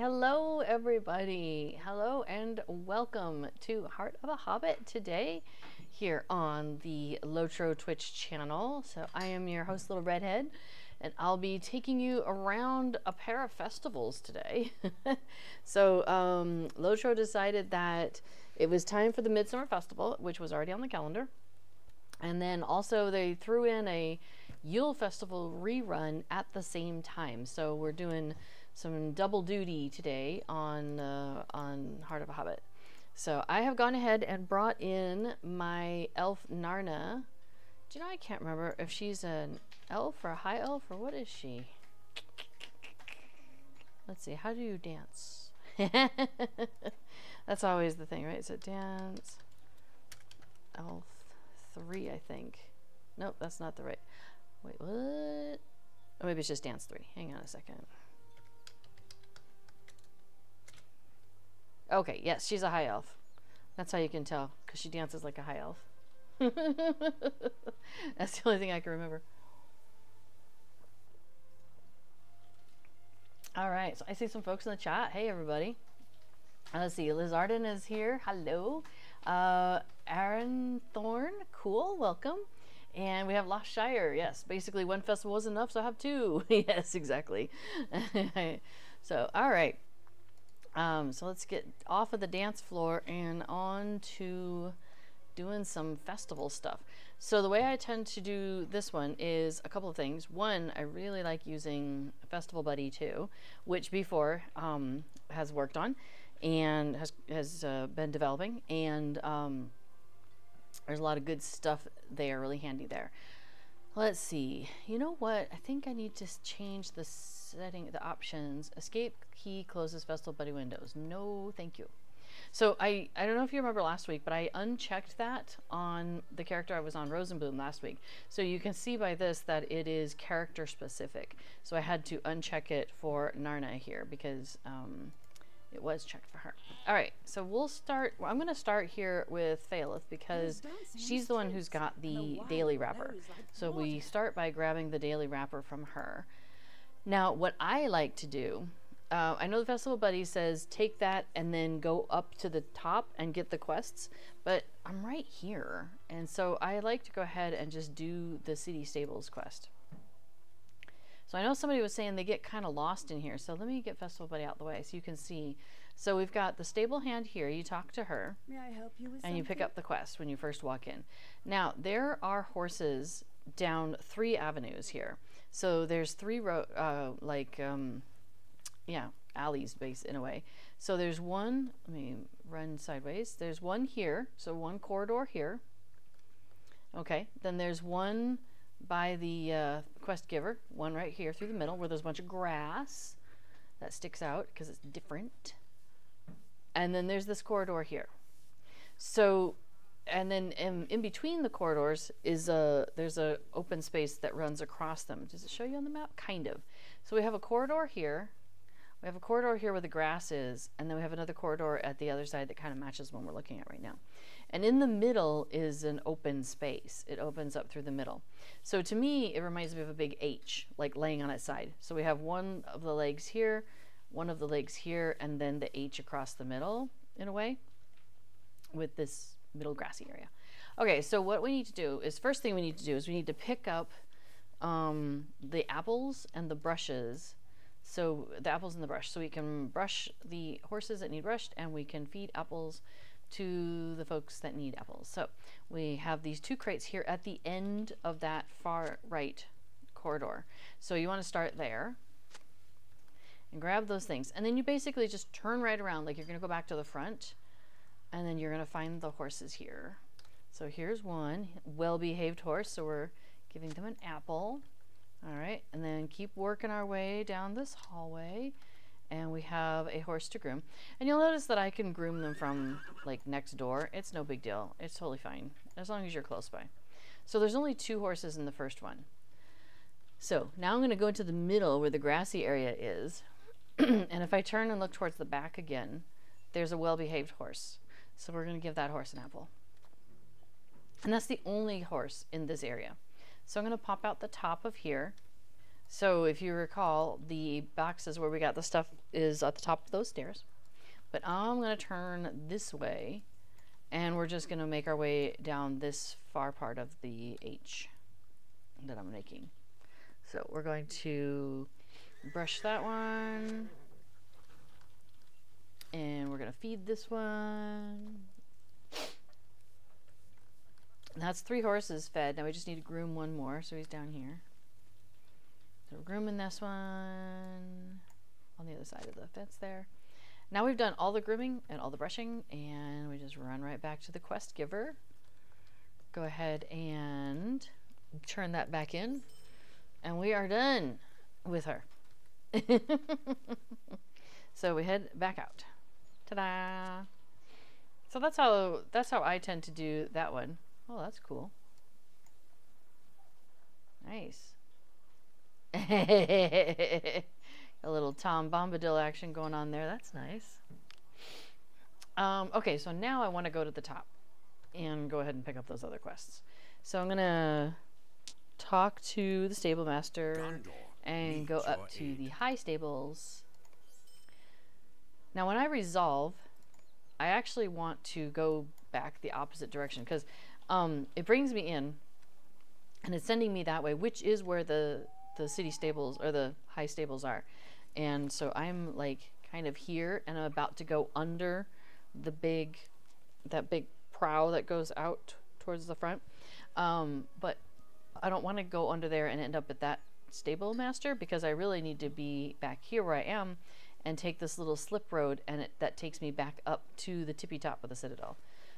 hello everybody. Hello and welcome to Heart of a Hobbit today here on the Lotro Twitch channel. So I am your host, Little Redhead, and I'll be taking you around a pair of festivals today. So Lotro decided that it was time for the Midsummer Festival, which was already on the calendar. And then also they threw in a Yule Festival rerun at the same time. So we're doing some double duty today on Heart of a Hobbit. So I have gone ahead and brought in my elf Narna. Do you know, I can't remember if she's an elf or a high elf or what is she? Let's see, how do you dance? That's always the thing, right? So dance, elf 3, I think. Nope, that's not the right. Wait, what? Oh, maybe it's just dance 3. Hang on a second. Okay, yes, she's a high elf. That's how you can tell, because she dances like a high elf. That's the only thing I can remember. All right, so I see some folks in the chat. Hey, everybody. Let's see, Liz Arden is here. Hello. Aaron Thorne, cool, welcome. And we have Lost Shire. Yes, basically one festival was enough, so I have 2. Yes, exactly. So, all right. So let's get off of the dance floor and on to doing some festival stuff. So the way I tend to do this one is a couple of things. One, I really like using Festival Buddy 2, which before has worked on and has been developing, and there's a lot of good stuff there, really handy there. Let's see. You know what? I think I need to change the setting, the options. Escape key closes Festival Buddy windows. No, thank you. So I don't know if you remember last week, but I unchecked that on the character I was on, Rosenboom, last week. So you can see by this that it is character specific. So I had to uncheck it for Narna here because it was checked for her. All right, so we'll start. Well, I'm going to start here with Phalith because she's the one who's got the daily wrapper. So we start by grabbing the daily wrapper from her. Now, what I like to do, I know the Festival Buddy says take that and then go up to the top and get the quests, but I'm right here. And so I like to go ahead and just do the City Stables quest. So I know somebody was saying they get kind of lost in here. So let me get Festival Buddy out the way so you can see. So we've got the stable hand here. You talk to her. May I help you with something? And you pick up the quest when you first walk in. Now, there are horses down 3 avenues here. So there's 3 alleys based in a way. So there's one, let me run sideways. There's one here. So one corridor here. Okay. Then there's one by the quest giver, one right here through the middle where there's a bunch of grass that sticks out because it's different. And then there's this corridor here. So, and then in between the corridors is there's a open space that runs across them. Does it show you on the map? Kind of. So we have a corridor here. We have a corridor here where the grass is, and then we have another corridor at the other side that kind of matches one we're looking at right now. And in the middle is an open space. It opens up through the middle. So to me, it reminds me of a big H, like laying on its side. So we have one of the legs here, one of the legs here, and then the H across the middle, in a way, with this middle grassy area. Okay, so what we need to do is, first thing we need to do is we need to pick up the apples and the brushes. So the apples and the brush, so we can brush the horses that need brushed, and we can feed apples to the folks that need apples. So we have these 2 crates here at the end of that far right corridor. So you want to start there and grab those things, and then you basically just turn right around like you're going to go back to the front, and then you're going to find the horses here. So here's one well-behaved horse, so we're giving them an apple. All right, and then keep working our way down this hallway, and we have a horse to groom. And you'll notice that I can groom them from like next door. It's no big deal. It's totally fine as long as you're close by. So there's only 2 horses in the first one. So now I'm going to go into the middle where the grassy area is. And if I turn and look towards the back again, there's a well-behaved horse. So we're going to give that horse an apple. And that's the only horse in this area. So I'm going to pop out the top of here, So if you recall, the boxes where we got the stuff is at the top of those stairs. But I'm going to turn this way, and we're just going to make our way down this far part of the H that I'm making. So we're going to brush that one, and we're going to feed this one. That's 3 horses fed. Now we just need to groom one more, so he's down here. So we're grooming this one on the other side of the fence there. Now we've done all the grooming and all the brushing, and we just run right back to the quest giver. Go ahead and turn that back in, and we are done with her. So we head back out. Ta-da! So that's how I tend to do that one. Oh, that's cool. Nice. A little Tom Bombadil action going on there. That's nice. Okay, so now I want to go to the top and go ahead and pick up those other quests. So I'm going to talk to the stable master and go up to the high stables. Now when I resolve, I actually want to go back the opposite direction, because it brings me in and it's sending me that way, which is where the city stables or the high stables are. And so I'm like kind of here, and I'm about to go under that big prow that goes out towards the front. But I don't want to go under there and end up at that stable master, because I really need to be back here where I am and take this little slip road, and that takes me back up to the tippy top of the citadel.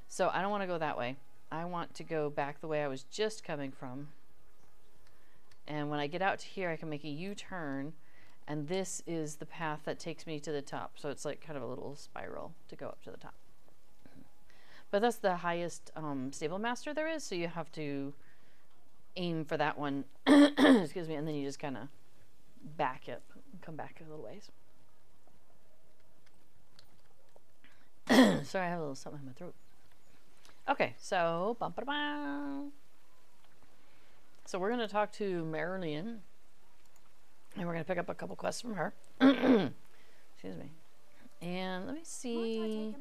So I don't want to go that way. I want to go back the way I was just coming from. And when I get out to here, I can make a U-turn, and this is the path that takes me to the top. So it's like kind of a little spiral to go up to the top. But that's the highest stable master there is, so you have to aim for that one. Excuse me, and then you just kind of back it and come back a little ways. Sorry, I have a little something in my throat. Okay, so so we're going to talk to Marilyn, and we're going to pick up a couple quests from her. Excuse me. And let me see,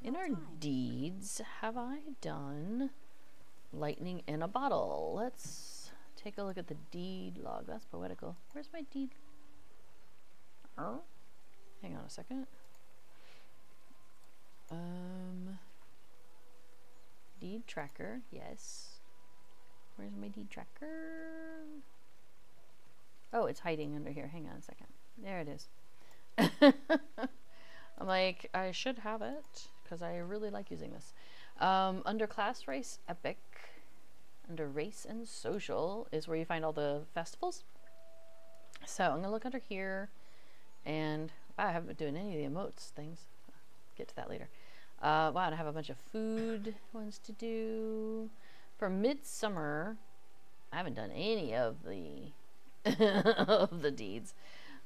in our deeds, have I done lightning in a bottle? Let's take a look at the deed log. That's poetical. Where's my deed? Oh, hang on a second. Deed tracker, yes. Where's my deed tracker? Oh, it's hiding under here. Hang on a second. There it is. I'm like, I should have it, because I really like using this. Under class, race, epic, under race and social is where you find all the festivals. So I'm gonna look under here, and wow, I haven't been doing any of the emotes things. Get to that later. Wow, I have a bunch of food ones to do. For Midsummer, I haven't done any of the of the deeds.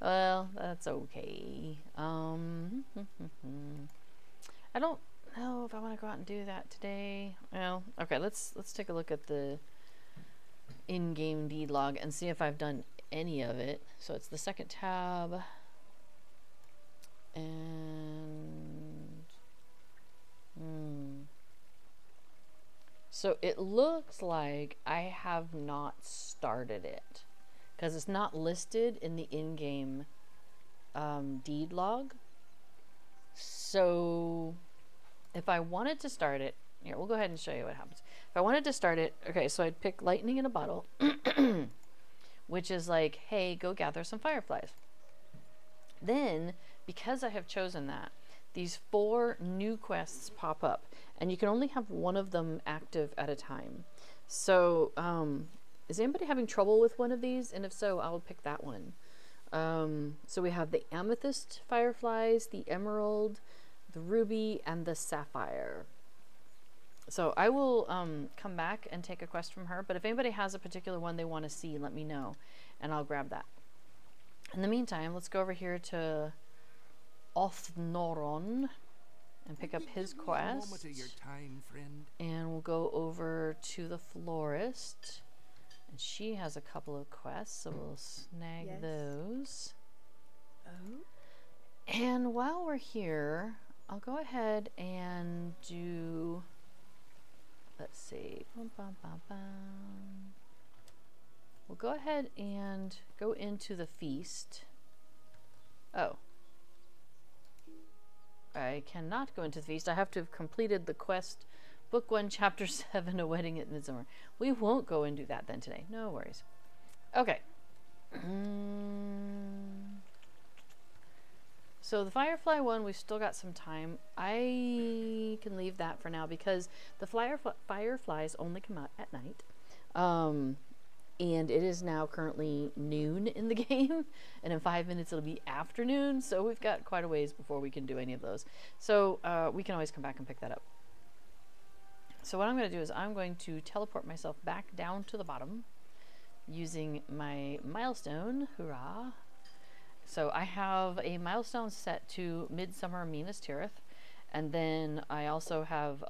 Well, that's okay. I don't know if I want to go out and do that today. Well, okay, let's take a look at the in-game deed log and see if I've done any of it. So it's the second tab, and so it looks like I have not started it, because it's not listed in the in-game deed log. So if I wanted to start it, here, we'll go ahead and show you what happens. If I wanted to start it, okay, so I'd pick lightning in a bottle, which is like, hey, go gather some fireflies. Then, because I have chosen that, these 4 new quests pop up, and you can only have one of them active at a time. So, is anybody having trouble with one of these? And if so, I'll pick that one. So we have the amethyst fireflies, the emerald, the ruby, and the sapphire. So I will come back and take a quest from her, but if anybody has a particular one they want to see, let me know, and I'll grab that. In the meantime, let's go over here to Othnoron and pick up his quest. And we'll go over to the florist And she has a couple of quests, so we'll snag those. Oh. And while we're here, I'll go ahead and do, let's see, we'll go ahead and go into the feast. Oh. I cannot go into the feast. I have to have completed the quest, Book 1, Chapter 7, A Wedding at Midsummer. We won't go and do that then today. No worries. Okay. So the Firefly one, we've still got some time. I can leave that for now because the Fireflies only come out at night. And it is now currently noon in the game, and in 5 minutes it'll be afternoon, so we've got quite a ways before we can do any of those. So we can always come back and pick that up. So what I'm going to do is I'm going to teleport myself back down to the bottom using my milestone. Hurrah! So I have a milestone set to Midsummer Minas Tirith, and then I also have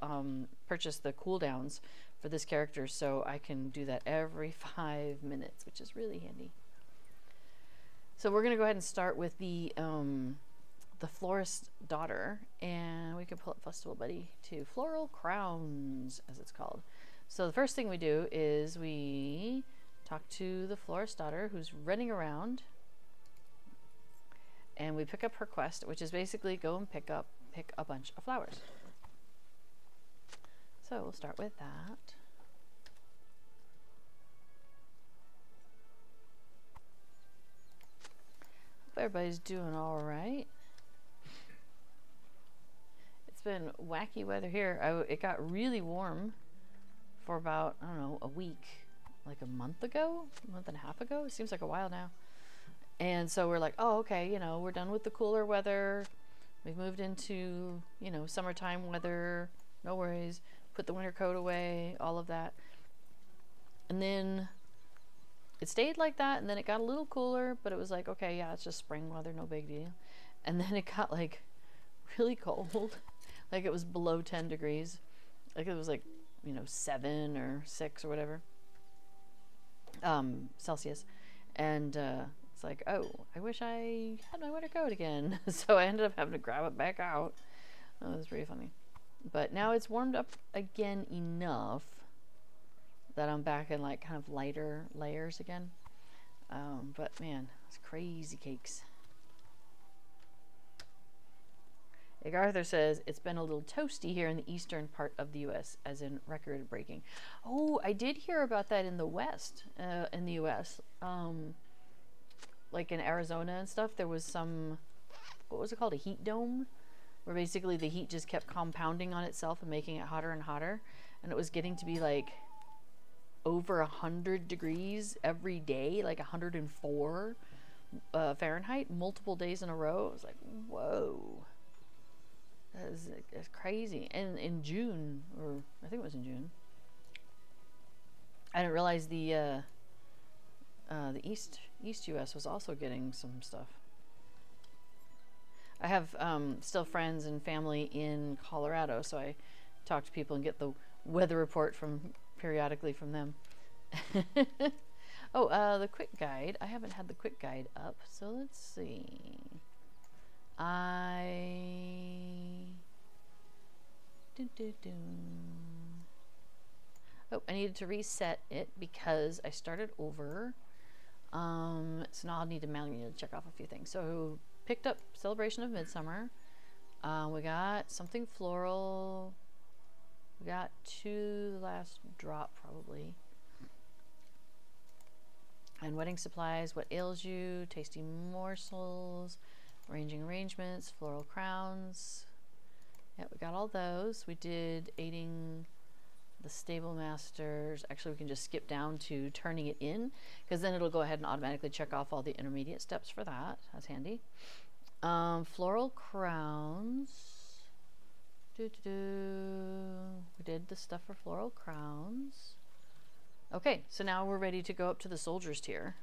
purchased the cooldowns for this character, so I can do that every 5 minutes, which is really handy. So we're gonna go ahead and start with the Florist Daughter, and we can pull up Festival Buddy to Floral Crowns, as it's called. So the first thing we do is we talk to the Florist Daughter, who's running around, and we pick up her quest, which is basically go and pick a bunch of flowers. So we'll start with that. Hope everybody's doing all right. It's been wacky weather here. It got really warm for about, I don't know, a week, like a month and a half ago. It seems like a while now. And so we're like, oh, okay, you know, we're done with the cooler weather. We've moved into, you know, summertime weather. No worries. Put the winter coat away, all of that. And then it stayed like that, and then it got a little cooler, but it was like, okay, yeah, it's just spring weather, no big deal. And then it got like really cold. Like it was below 10 degrees. Like it was like, you know, 7 or 6 or whatever. Celsius. And it's like, oh, I wish I had my winter coat again. So I ended up having to grab it back out. Oh, it was pretty funny. But now it's warmed up again enough that I'm back in like kind of lighter layers again. But man, it's crazy cakes. Arthur says it's been a little toasty here in the eastern part of the U.S., as in record breaking. Oh, I did hear about that in the West, in the U.S. Like in Arizona and stuff, there was some, what was it called, a heat dome? Where basically the heat just kept compounding on itself and making it hotter and hotter, and it was getting to be like over 100 degrees every day, like 104 Fahrenheit, multiple days in a row. It was like, whoa, that's crazy. And in June, or I think it was in June, I didn't realize the East U.S. was also getting some stuff. I have still friends and family in Colorado, so I talk to people and get the weather report periodically from them. Oh, the quick guide. I haven't had the quick guide up, so let's see. Oh, I needed to reset it because I started over. So now I'll need to manually check off a few things. So picked up Celebration of Midsummer. We got something floral. We got to the last drop probably. And wedding supplies, what ails you, tasty morsels, arranging arrangements, floral crowns. Yeah, we got all those. We did aiding the stable masters. Actually, we can just skip down to turning it in, because then it'll go ahead and automatically check off all the intermediate steps for that. That's handy. Floral crowns. We did the stuff for floral crowns. Okay, so now we're ready to go up to the soldiers tier.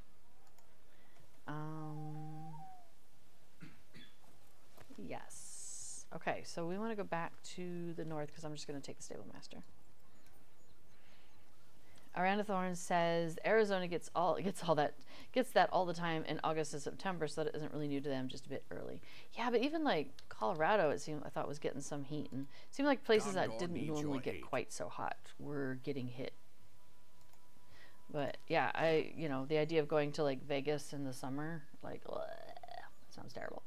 Yes. Okay, so we want to go back to the north because I'm just going to take the stable master. Aranda Thorne says Arizona gets that all the time in August and September, so that it isn't really new to them, just a bit early. Yeah, but even like Colorado, I thought was getting some heat, and it seemed like places that didn't normally get quite so hot were getting hit. But yeah, the idea of going to like Vegas in the summer, like, ugh, sounds terrible.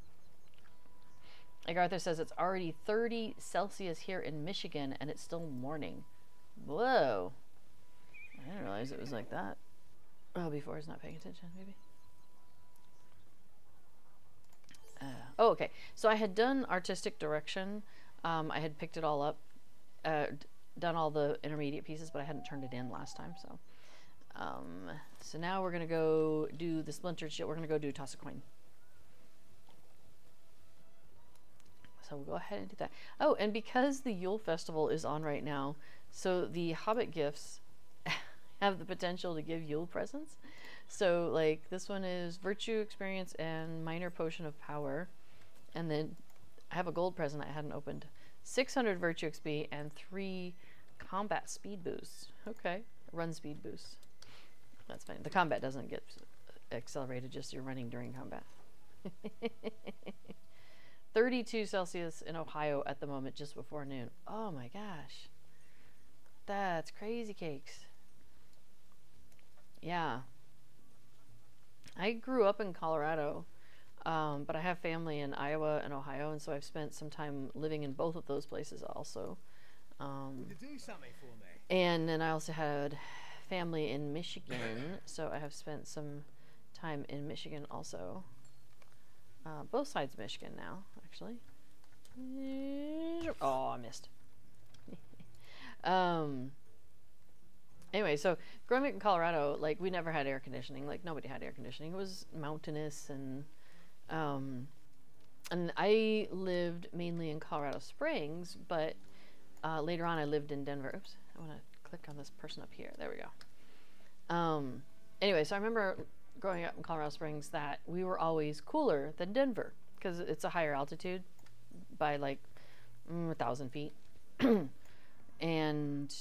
Like Arthur says, it's already 30 Celsius here in Michigan, and it's still morning. Whoa. I didn't realize it was like that. Oh, before he's not paying attention, maybe. Oh, okay. So I had done artistic direction. I had picked it all up, done all the intermediate pieces, but I hadn't turned it in last time. So now we're gonna go do the splintered shit. We're gonna go do toss a coin. So we'll go ahead and do that. Oh, and because the Yule Festival is on right now, so the Hobbit gifts have the potential to give Yule presents. So like this one is Virtue Experience and Minor Potion of Power. And then I have a gold present I hadn't opened. 600 Virtue XP and 3 combat speed boosts. Okay, run speed boosts. That's fine. The combat doesn't get accelerated, just you're running during combat. 32 Celsius in Ohio at the moment, just before noon. Oh my gosh. That's crazy cakes. Yeah. I grew up in Colorado, but I have family in Iowa and Ohio, and so I've spent some time living in both of those places also. Do something for me. And then I also had family in Michigan, so I have spent some time in Michigan also. Both sides of Michigan now, actually. Oh, I missed. Anyway, so growing up in Colorado, like we never had air conditioning. Like nobody had air conditioning. It was mountainous, and I lived mainly in Colorado Springs, but later on I lived in Denver. Oops, I want to click on this person up here. There we go. Anyway, so I remember growing up in Colorado Springs that we were always cooler than Denver because it's a higher altitude by like 1,000 feet. And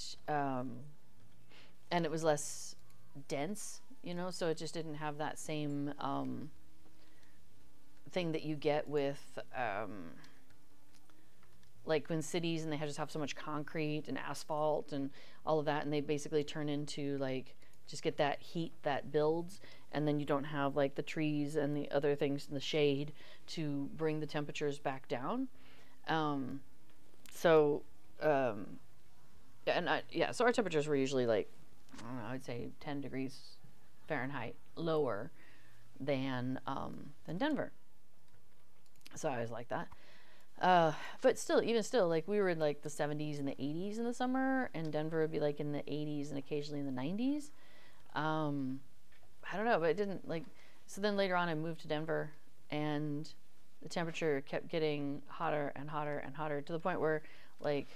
it was less dense, so it just didn't have that same thing that you get with like when cities and they just have so much concrete and asphalt and all of that, and they basically turn into like just get that heat that builds, and then you don't have like the trees and the other things in the shade to bring the temperatures back down. So our temperatures were usually like, I don't know, I would say 10 degrees Fahrenheit lower than Denver. So I was like that. But still, even still, like we were in like the 70s and the 80s in the summer, and Denver would be like in the 80s and occasionally in the 90s. I don't know, but it didn't like, so then later on I moved to Denver, and the temperature kept getting hotter and hotter and hotter to the point where like,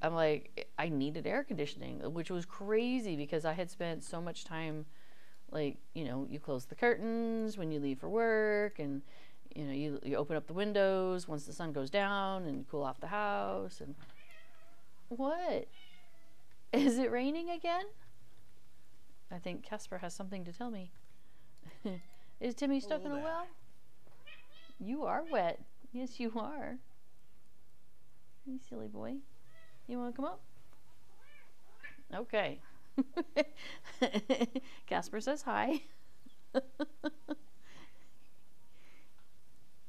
I'm like, I needed air conditioning, which was crazy because I had spent so much time, like, you close the curtains when you leave for work, and, you open up the windows once the sun goes down and cool off the house. And what? Is it raining again? I think Casper has something to tell me. Is Timmy stuck in a well? You are wet. Yes, you are. You silly boy. You want to come up? Okay. Casper says hi.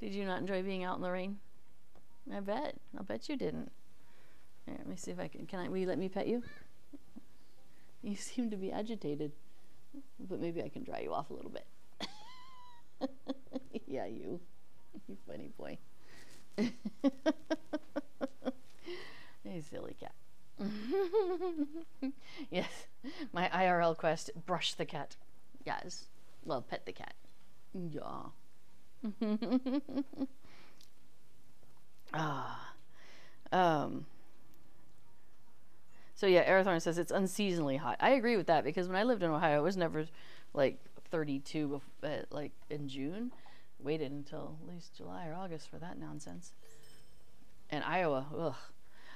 Did you not enjoy being out in the rain? I bet. I'll bet you didn't. Here, let me see if I can. Will you let me pet you? You seem to be agitated, but maybe I can dry you off a little bit. Yeah, you funny boy. You silly cat. Yes, my IRL quest, brush the cat. Yes, well, pet the cat. Yeah. So yeah, Arathorn says it's unseasonably hot. I agree with that, because when I lived in Ohio, it was never like 32 like in June. Waited until at least July or August for that nonsense. And Iowa, ugh.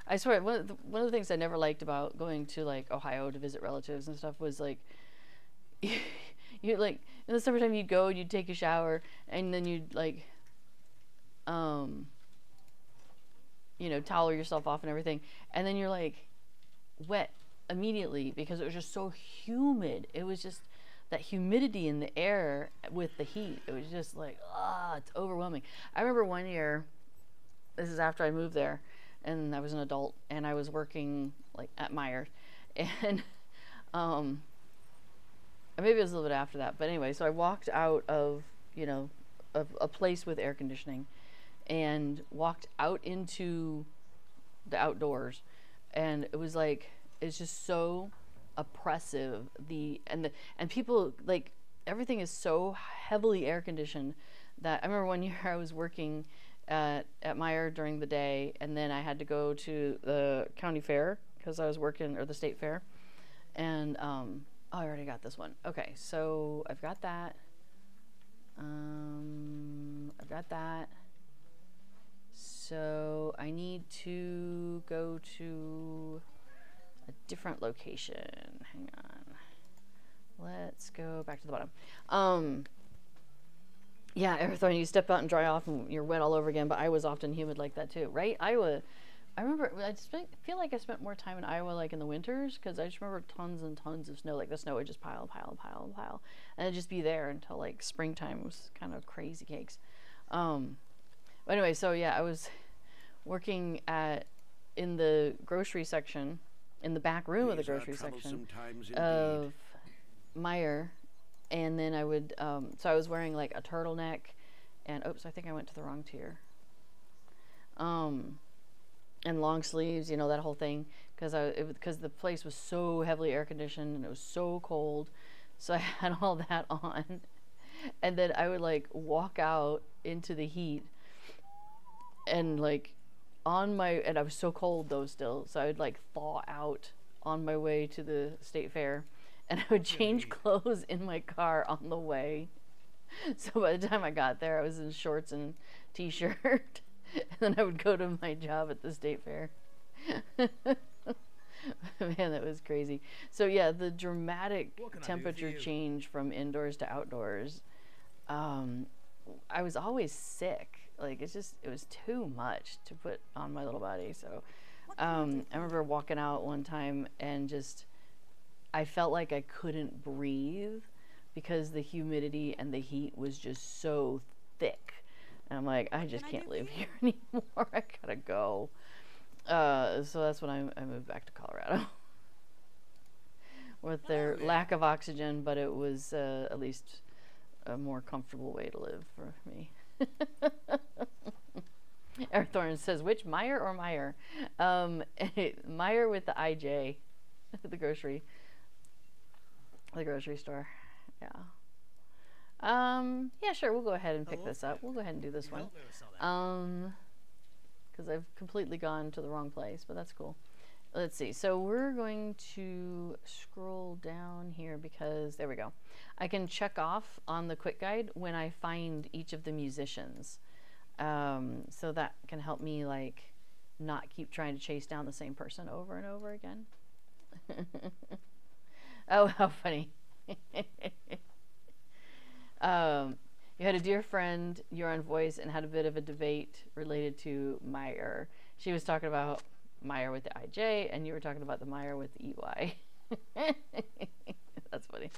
I swear, one of the things I never liked about going to like Ohio to visit relatives and stuff was like, you like in the summertime you'd go and you'd take a shower and then you'd like, you know, towel yourself off and everything, and then you're like wet immediately because it was just so humid. It was just that humidity in the air with the heat. It was just like, it's overwhelming. I remember one year, this is after I moved there, and I was an adult, and I was working like at Meijer, and maybe it was a little bit after that, but anyway, so I walked out of, you know, a place with air conditioning, and walked out into the outdoors, and it was like, it's just so oppressive. And people, like, everything is so heavily air conditioned that I remember one year I was working at Meijer during the day, and then I had to go to the county fair because I was working, or the state fair, and oh, I already got this one. Okay, so I've got that. I've got that. So I need to go to a different location. Hang on. Let's go back to the bottom. Yeah, Arathorn, you step out and dry off and you're wet all over again, but Iowa's often humid like that too, right? Iowa, I remember, feel like I spent more time in Iowa like in the winters, because I just remember tons and tons of snow. Like the snow would just pile, and it'd just be there until like springtime. It was kind of crazy cakes. But anyway, so yeah, I was working in the grocery section, in the back room of the grocery section of Meijer, and then I would, so I was wearing like a turtleneck, and oops, I think I went to the wrong tier. And long sleeves, you know, that whole thing, because the place was so heavily air conditioned and it was so cold, so I had all that on, and then I would like walk out into the heat, and like and I was so cold though still, so I would like thaw out on my way to the state fair, and I would change clothes in my car on the way. So by the time I got there, I was in shorts and t-shirt. And then I would go to my job at the state fair. Man, that was crazy. So yeah, the dramatic temperature change from indoors to outdoors. I was always sick. Like it was too much to put on my little body. So I remember walking out one time and I felt like I couldn't breathe because the humidity and the heat was just so thick. And I'm like, I just can't live here anymore. I gotta go. So that's when I moved back to Colorado. With their lack of oxygen, but it was at least a more comfortable way to live for me. Arathorn says, which, Meijer or Meijer? Meijer with the IJ, the grocery store. Yeah. Yeah, sure, we'll go ahead and pick this up. We'll go ahead and do this one. Because I've completely gone to the wrong place, but that's cool. Let's see. So we're going to scroll down here because, there we go. I can check off on the quick guide when I find each of the musicians. So that can help me, like, not keep trying to chase down the same person over and over again. Oh, how funny. You had a dear friend, you're on Voice, and had a bit of a debate related to Meijer. She was talking about Meijer with the IJ, and you were talking about the Meijer with the EY. That's funny.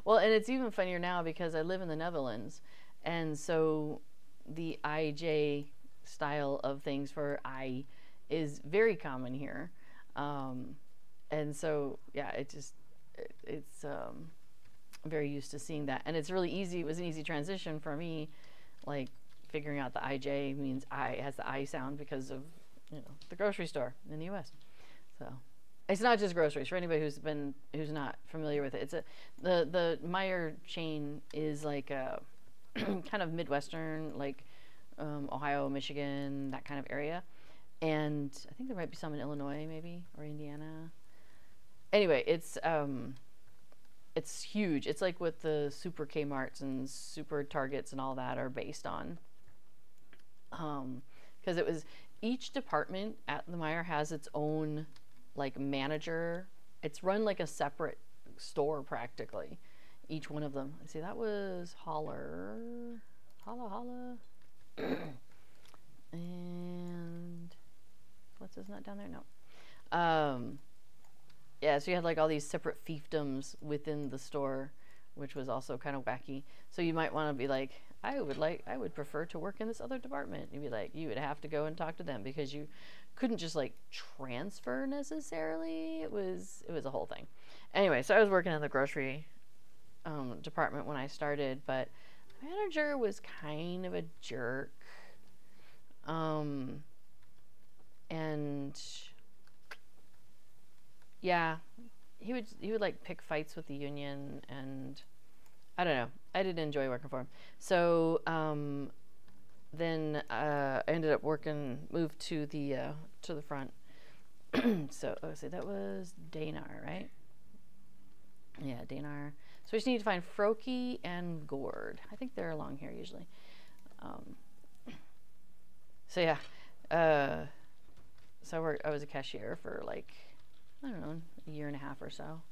Well, and it's even funnier now because I live in the Netherlands, and so the IJ style of things for I is very common here. And so, yeah, it's I'm very used to seeing that, and it's really easy. It was an easy transition for me, like figuring out the IJ means I, has the I sound because of, you know, the grocery store in the U.S. So it's not just groceries. For anybody who's not familiar with it, it's the Meijer chain is like a kind of Midwestern, like Ohio, Michigan, that kind of area, and I think there might be some in Illinois, maybe, or Indiana. Anyway, it's huge. It's like what the super Kmarts and super Targets and all that are based on. because it was each department at the Meijer has its own like manager. It's run like a separate store practically, each one of them. See, that was Holla. And what's his nut down there? No. Yeah, so you had like all these separate fiefdoms within the store, which was also kind of wacky. So you might want to be like, I would prefer to work in this other department. You'd be like, you would have to go and talk to them because you couldn't just like transfer necessarily. It was a whole thing. Anyway, so I was working in the grocery department when I started, but the manager was kind of a jerk. And yeah, he would like pick fights with the union, and I don't know. I didn't enjoy working for him. So then I ended up moved to the front. So see, that was Danar, right? Yeah, Danar. So we just need to find Froki and Gord. I think they're along here usually. So yeah, so I was a cashier for like, I don't know, a year and a half or so,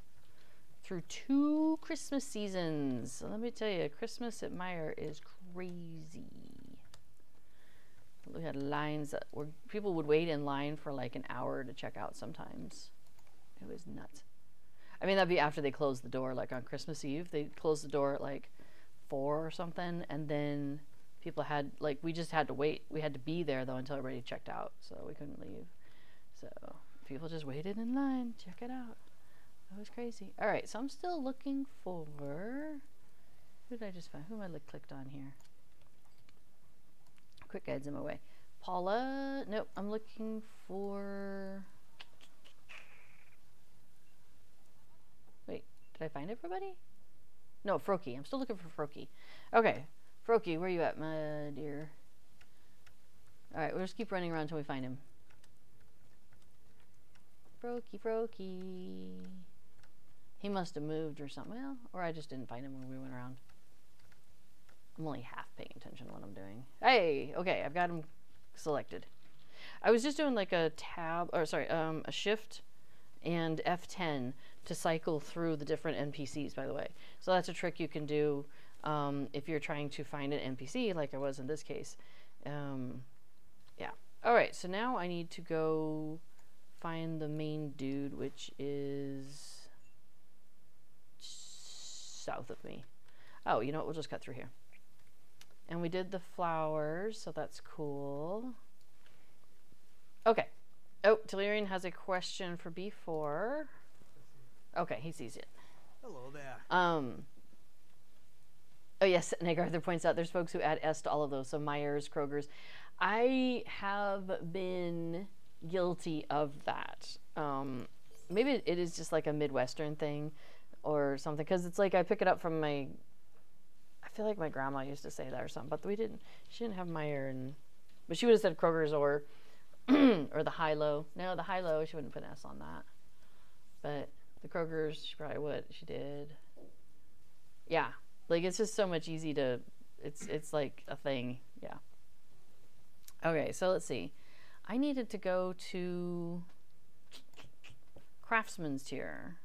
through 2 Christmas seasons. So let me tell you, Christmas at Meijer is crazy. We had lines where people would wait in line for like an hour to check out sometimes. It was nuts. I mean, that'd be after they closed the door, like on Christmas Eve. They closed the door at like 4 or something, and then people had, like, we just had to wait. We had to be there, though, until everybody checked out, so we couldn't leave. So people just waited in line. Check it out. That was crazy. All right, so I'm still looking for... Who did I just find? Who am I clicked on here? Quick guides in my way. Paula. Nope, I'm looking for... Wait, did I find everybody? No, Froki. I'm still looking for Froki. Okay, Froki, where you at, my dear? All right, we'll just keep running around until we find him. Froki. He must have moved or something. Well, or I just didn't find him when we went around. I'm only half paying attention to what I'm doing. Hey, okay, I've got him selected. I was just doing like a a shift and F10 to cycle through the different NPCs, by the way. So that's a trick you can do if you're trying to find an NPC, like I was in this case. Yeah. All right, so now I need to go find the main dude, which is south of me. Oh, you know what? We'll just cut through here. And we did the flowers, so that's cool. Okay. Oh, Delirian has a question for B4. Okay, he sees it. Hello there. Oh yes, Nick Arthur points out there's folks who add S to all of those, so Meijer's, Kroger's. I have been guilty of that. Maybe it is just like a Midwestern thing or something, because it's like I pick it up from I feel like my grandma used to say that or something, but she didn't have Meijer, but she would have said Kroger's or or the high-low. No, the high-low, she wouldn't put an S on that. But the Kroger's, she probably would. She did. Yeah. Like, it's just so much easy to, it's like a thing. Yeah. Okay, so let's see. I needed to go to Craftsman's Tier.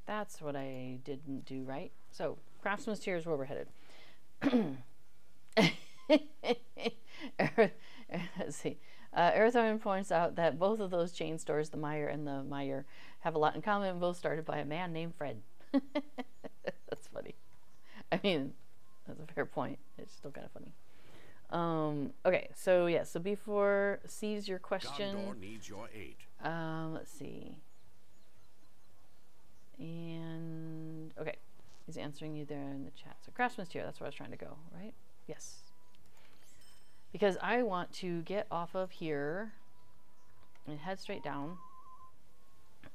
That's what I didn't do right. So, Craftsman's Tier is where we're headed. Let's see. Earthworm points out that both of those chain stores, the Meijer and the Meijer, have a lot in common. Both started by a man named Fred. That's funny. I mean, that's a fair point. It's still kind of funny. Okay, so yeah, so before sees your question. Gondor needs your aid. Let's see. And okay, he's answering you there in the chat. So Craftsman's Tier, that's where I was trying to go, right? Yes. Because I want to get off of here and head straight down.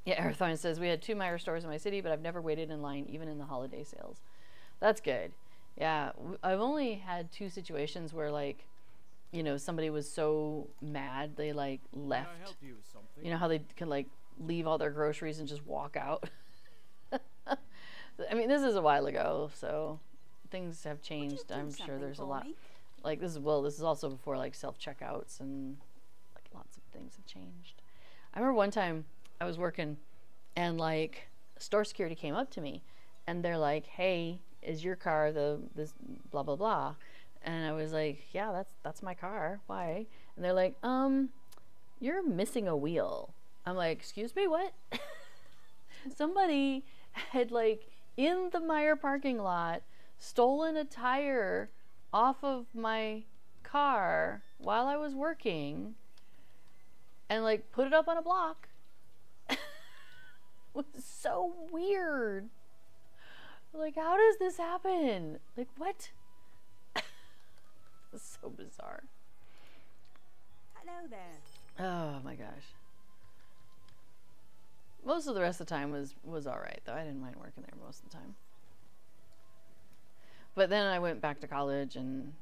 Yeah, Arathorn says, we had 2 Meijer stores in my city, but I've never waited in line, even in the holiday sales. That's good. Yeah, I've only had 2 situations where, like, you know, somebody was so mad they, like, left. Can I help you with something? You know how they can, like, leave all their groceries and just walk out? I mean, this is a while ago, so things have changed. I'm sure there's a lot Like this is also before like self-checkouts and like lots of things have changed. I remember one time I was working and like store security came up to me and they're like, "Hey, is your car this blah blah blah?" And I was like, "Yeah, that's my car. Why?" And they're like, "You're missing a wheel." I'm like, "Excuse me, what?" Somebody had like in the Meijer parking lot stolen a tire off of my car while I was working and like put it up on a block. It was so weird. Like, how does this happen? Like, what? It's so bizarre. Hello there. Oh my gosh. Most of the rest of the time was all right, though. I didn't mind working there most of the time. But then I went back to college, and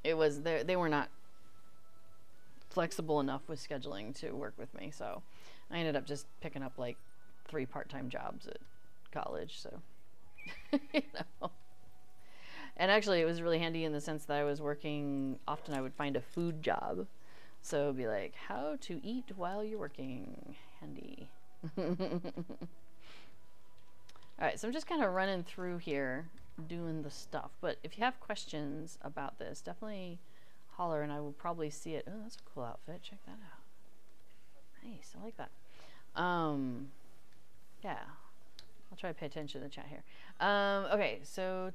it was they were not flexible enough with scheduling to work with me, so I ended up just picking up like 3 part-time jobs at college. So, you know. And actually, it was really handy in the sense that I was working. Often, I would find a food job. So it'd be like, how to eat while you're working. Handy. Alright, so I'm just kind of running through here doing the stuff. But if you have questions about this, definitely holler and I will probably see it. Oh, that's a cool outfit. Check that out. Nice. I like that. Yeah. I'll try to pay attention to the chat here. Okay, so...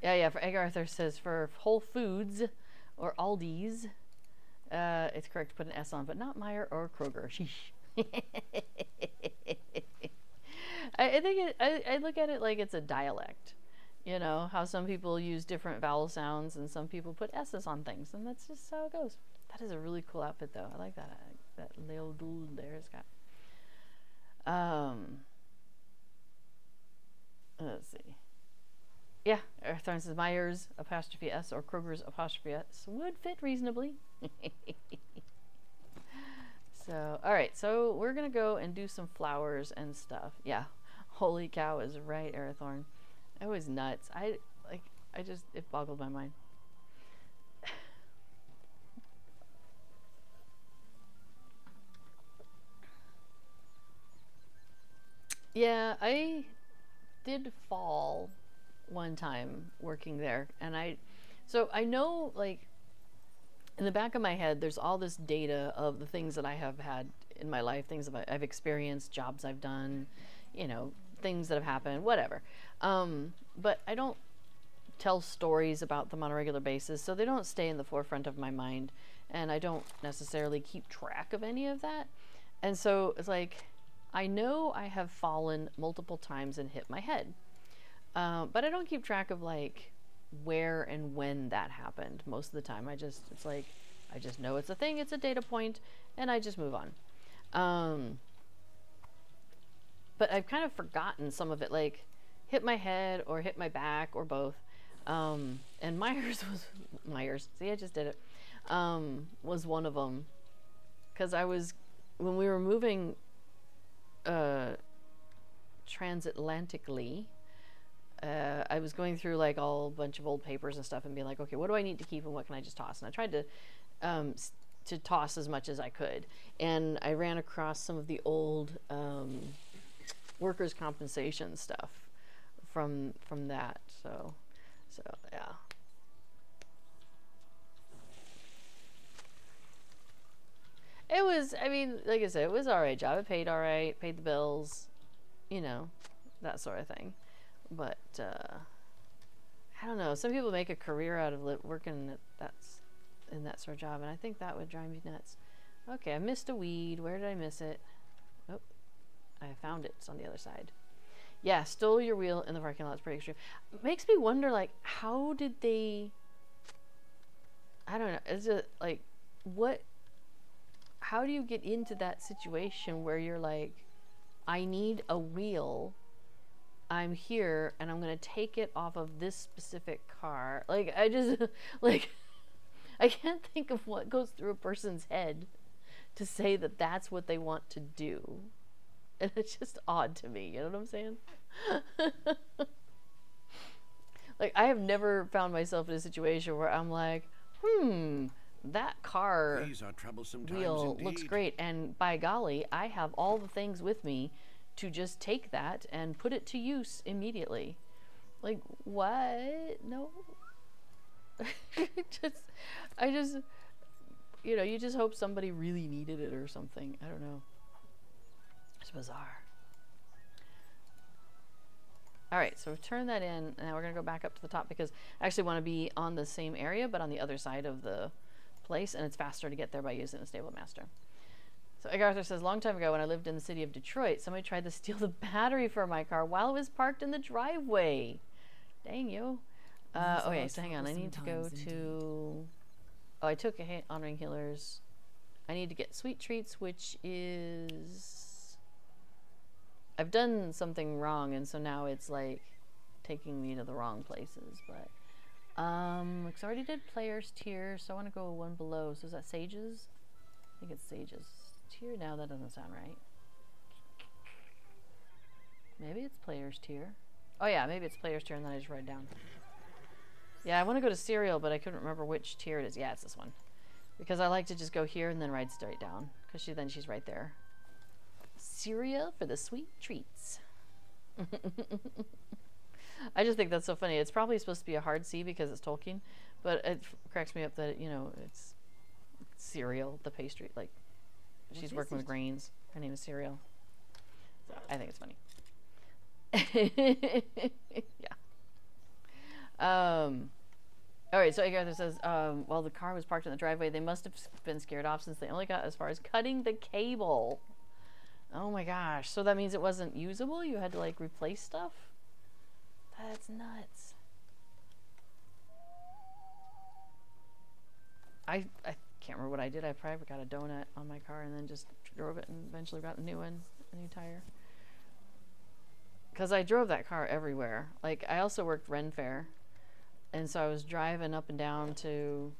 Yeah, for Egg Arthur says for Whole Foods or Aldi's, it's correct to put an S on, but not Meijer or Kroger. Sheesh. I think I look at it like it's a dialect. You know, how some people use different vowel sounds and some people put S's on things, and that's just how it goes. That is a really cool outfit, though. I like that. That Leo Dul there has got. Let's see. Yeah, Earththorn says Meijer's apostrophe S or Kroger's apostrophe S would fit reasonably. So, alright, so we're gonna go and do some flowers and stuff. Yeah, holy cow is right, Earththorn. It was nuts. It boggled my mind. Yeah, I did fall one time working there, and I know, like, in the back of my head there's all this data of the things that I have had in my life, things that I've experienced, jobs I've done, you know, things that have happened, whatever, but I don't tell stories about them on a regular basis, so they don't stay in the forefront of my mind, and I don't necessarily keep track of any of that. And so it's like, I know I have fallen multiple times and hit my head. But I don't keep track of like where and when that happened most of the time. I just know it's a thing, it's a data point, and I just move on. But I've kind of forgotten some of it, like hit my head or hit my back or both. And Meijer's, see, I just did it, was one of them. Because when we were moving transatlantically, I was going through like a bunch of old papers and stuff and being like, okay, what do I need to keep and what can I just toss? And I tried to toss as much as I could. And I ran across some of the old workers' compensation stuff from that. So yeah. It was, I mean, like I said, it was alright job. It paid alright, paid the bills, you know, that sort of thing. But I don't know. Some people make a career out of working in that sort of job, and I think that would drive me nuts. Okay, I missed a weed. Where did I miss it? Oh, I found it. It's on the other side. Yeah, stole your wheel in the parking lot. It's pretty extreme. It makes me wonder, like, how did they? I don't know. Is it like what? How do you get into that situation where you're like, I need a wheel, I'm here, and I'm gonna take it off of this specific car? Like, I just, like, I can't think of what goes through a person's head to say that that's what they want to do. And it's just odd to me, you know what I'm saying? Like, I have never found myself in a situation where I'm like, that car These are troublesome times wheel indeed. looks great, and by golly, I have all the things with me to just take that and put it to use immediately. Like, what? No. I just, you know, you just hope somebody really needed it or something. I don't know. It's bizarre. All right, so we've turned that in. Now we're going to go back up to the top because I actually want to be on the same area, but on the other side of the place, and it's faster to get there by using the Stable Master. So Arthur says, long time ago when I lived in the city of Detroit, somebody tried to steal the battery for my car while it was parked in the driveway. Dang you. Okay, so hang on. I need to go to... Oh, I took Honoring Healers. I need to get Sweet Treats, which is... I've done something wrong, and so now it's like taking me to the wrong places, but because I already did Players Tier, so I want to go one below. So is that Sages? I think it's Sages Tier. Now that doesn't sound right. Maybe it's Players Tier. Oh yeah, maybe it's Players Tier, and then I just write it down. Yeah, I want to go to Cereal, but I couldn't remember which tier it is. Yeah, it's this one, because I like to just go here and then ride straight down, because she's right there. Cereal for the sweet treats. I just think that's so funny. It's probably supposed to be a hard C because it's Tolkien, but it cracks me up that, you know, it's cereal, the pastry. Like, she's working with grains. Her name is Cereal. So I think it's funny. Yeah. All right, so Agartha says, while the car was parked in the driveway, they must have been scared off since they only got as far as cutting the cable. Oh my gosh. So that means it wasn't usable? You had to like replace stuff? That's nuts. I can't remember what I did. I probably got a donut on my car and then just drove it and eventually got a new one, a new tire. Because I drove that car everywhere. Like, I also worked Ren Fair. And so I was driving up and down to,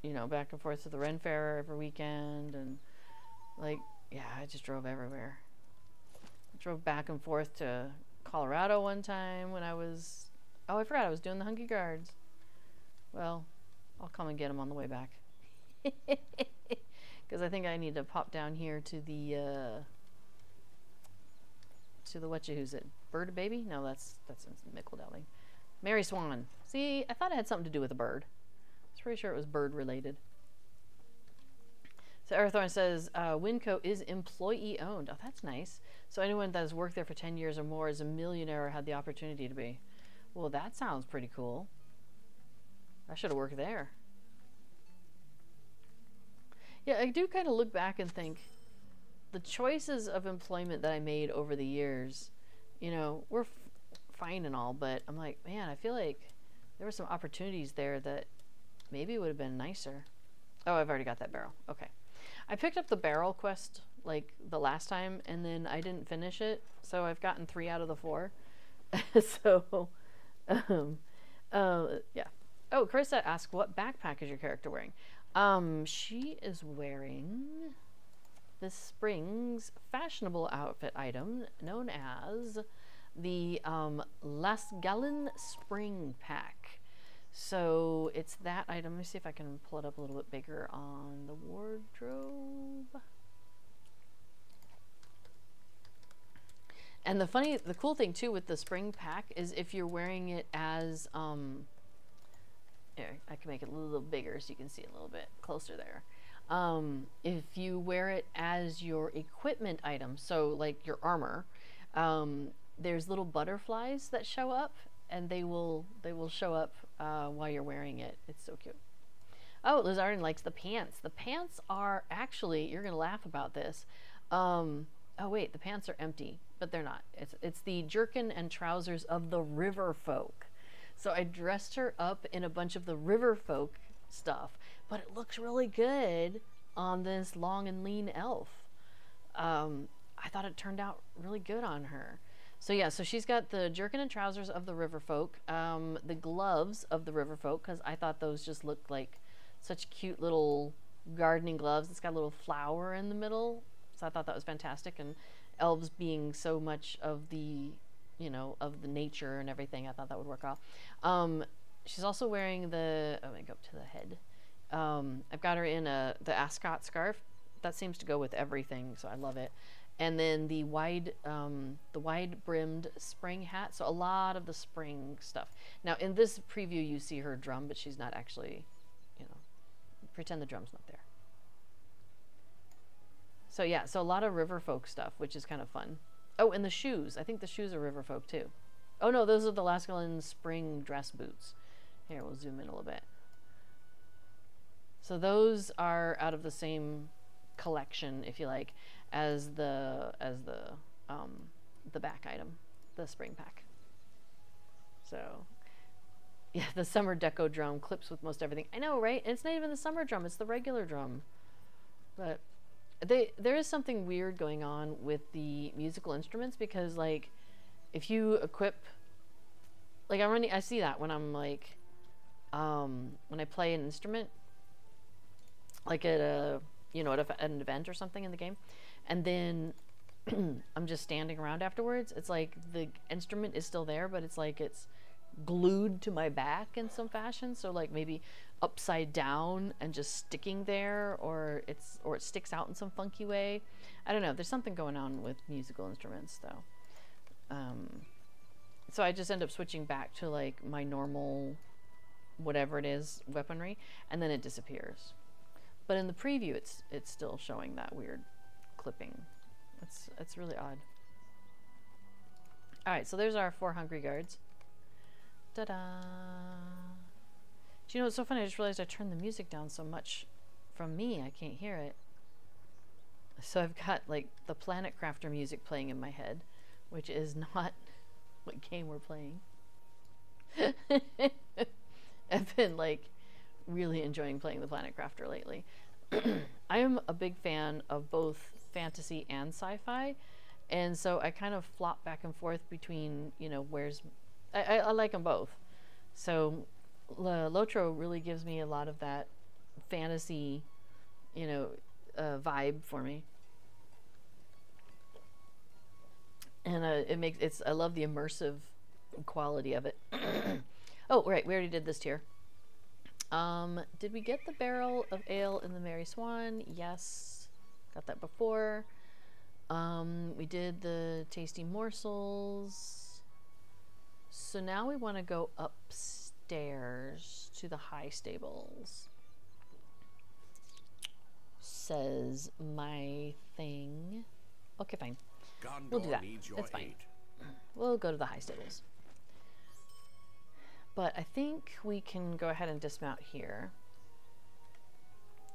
you know, back and forth to the Ren Fair every weekend. And, like, yeah, I just drove everywhere. I drove back and forth to Colorado one time when I was... Oh, I forgot I was doing the Hungry Guards. Well, I'll come and get them on the way back. Because I think I need to pop down here to the whatcha-who's-it? Bird Baby? No, that's in Mickledowling. Mary Swan. See, I thought it had something to do with a bird. I was pretty sure it was bird related. So Arathorn says, Winco is employee owned. Oh, that's nice. So anyone that has worked there for 10 years or more is a millionaire or had the opportunity to be. Well, that sounds pretty cool. I should have worked there. Yeah, I do kind of look back and think the choices of employment that I made over the years, you know, were fine and all, but I'm like, man, I feel like there were some opportunities there that maybe would have been nicer. Oh, I've already got that barrel. Okay. I picked up the barrel quest like the last time and then I didn't finish it, so I've gotten 3 out of the 4. So, yeah. Oh, Carissa asked, what backpack is your character wearing? She is wearing this spring's fashionable outfit item known as the Las Gallen Spring Pack. So it's that item. Let me see if I can pull it up a little bit bigger on the wardrobe. And the cool thing too with the spring pack is if you're wearing it as, here, I can make it a little bigger so you can see it a little bit closer there. If you wear it as your equipment item, so like your armor, there's little butterflies that show up, and they will show up while you're wearing it. It's so cute. Oh, Lizardin likes the pants. The pants are actually, you're gonna laugh about this. Oh wait, the pants are empty, but they're not. It's the jerkin and trousers of the river folk. So I dressed her up in a bunch of the river folk stuff, but it looks really good on this long and lean elf. I thought it turned out really good on her. So yeah, so she's got the jerkin and trousers of the river folk, the gloves of the river folk, because I thought those just looked like such cute little gardening gloves. It's got a little flower in the middle, so I thought that was fantastic. And elves being so much of the, you know, of the nature and everything. I thought that would work out. She's also wearing the, oh, let me go up to the head. I've got her in the ascot scarf. That seems to go with everything, so I love it. And then the wide brimmed spring hat. So a lot of the spring stuff. Now in this preview you see her drum, but she's not actually, you know, pretend the drum's not there. So yeah, so a lot of river folk stuff, which is kind of fun. Oh, and the shoes. I think the shoes are river folk too. Oh no, those are the Lascalain spring dress boots. Here, we'll zoom in a little bit. So those are out of the same collection, if you like, as the back item, the spring pack. So yeah, the summer deco drum clips with most everything. I know, right? And it's not even the summer drum, it's the regular drum. But there is something weird going on with the musical instruments, because like if you equip, like I see that when I'm like when I play an instrument, like at a, you know, at an event or something in the game, and then I'm just standing around afterwards, it's like the instrument is still there, but it's like it's glued to my back in some fashion. So like maybe upside down and just sticking there, or it sticks out in some funky way. I don't know. There's something going on with musical instruments though. So I just end up switching back to like my normal, whatever it is, weaponry, and then it disappears. But in the preview, it's still showing that weird clipping. It's really odd. All right, so there's our 4 hungry guards. Ta-da! Do you know what's so funny? I just realized I turned the music down so much from me, I can't hear it. So I've got like the Planet Crafter music playing in my head, which is not what game we're playing. I've been like really enjoying playing the Planet Crafter lately. I am a big fan of both fantasy and sci-fi, and so I kind of flop back and forth between, you know, I like them both. So Lotro really gives me a lot of that fantasy, you know, vibe for me, and I love the immersive quality of it. Oh right, we already did this tier. Did we get the barrel of ale in the Merry Swan? Yes, got that before. We did the tasty morsels. So now we want to go upstairs to the high stables. Says my thing. Okay, fine. We'll do that. It's fine. We'll go to the high stables. But I think we can go ahead and dismount here.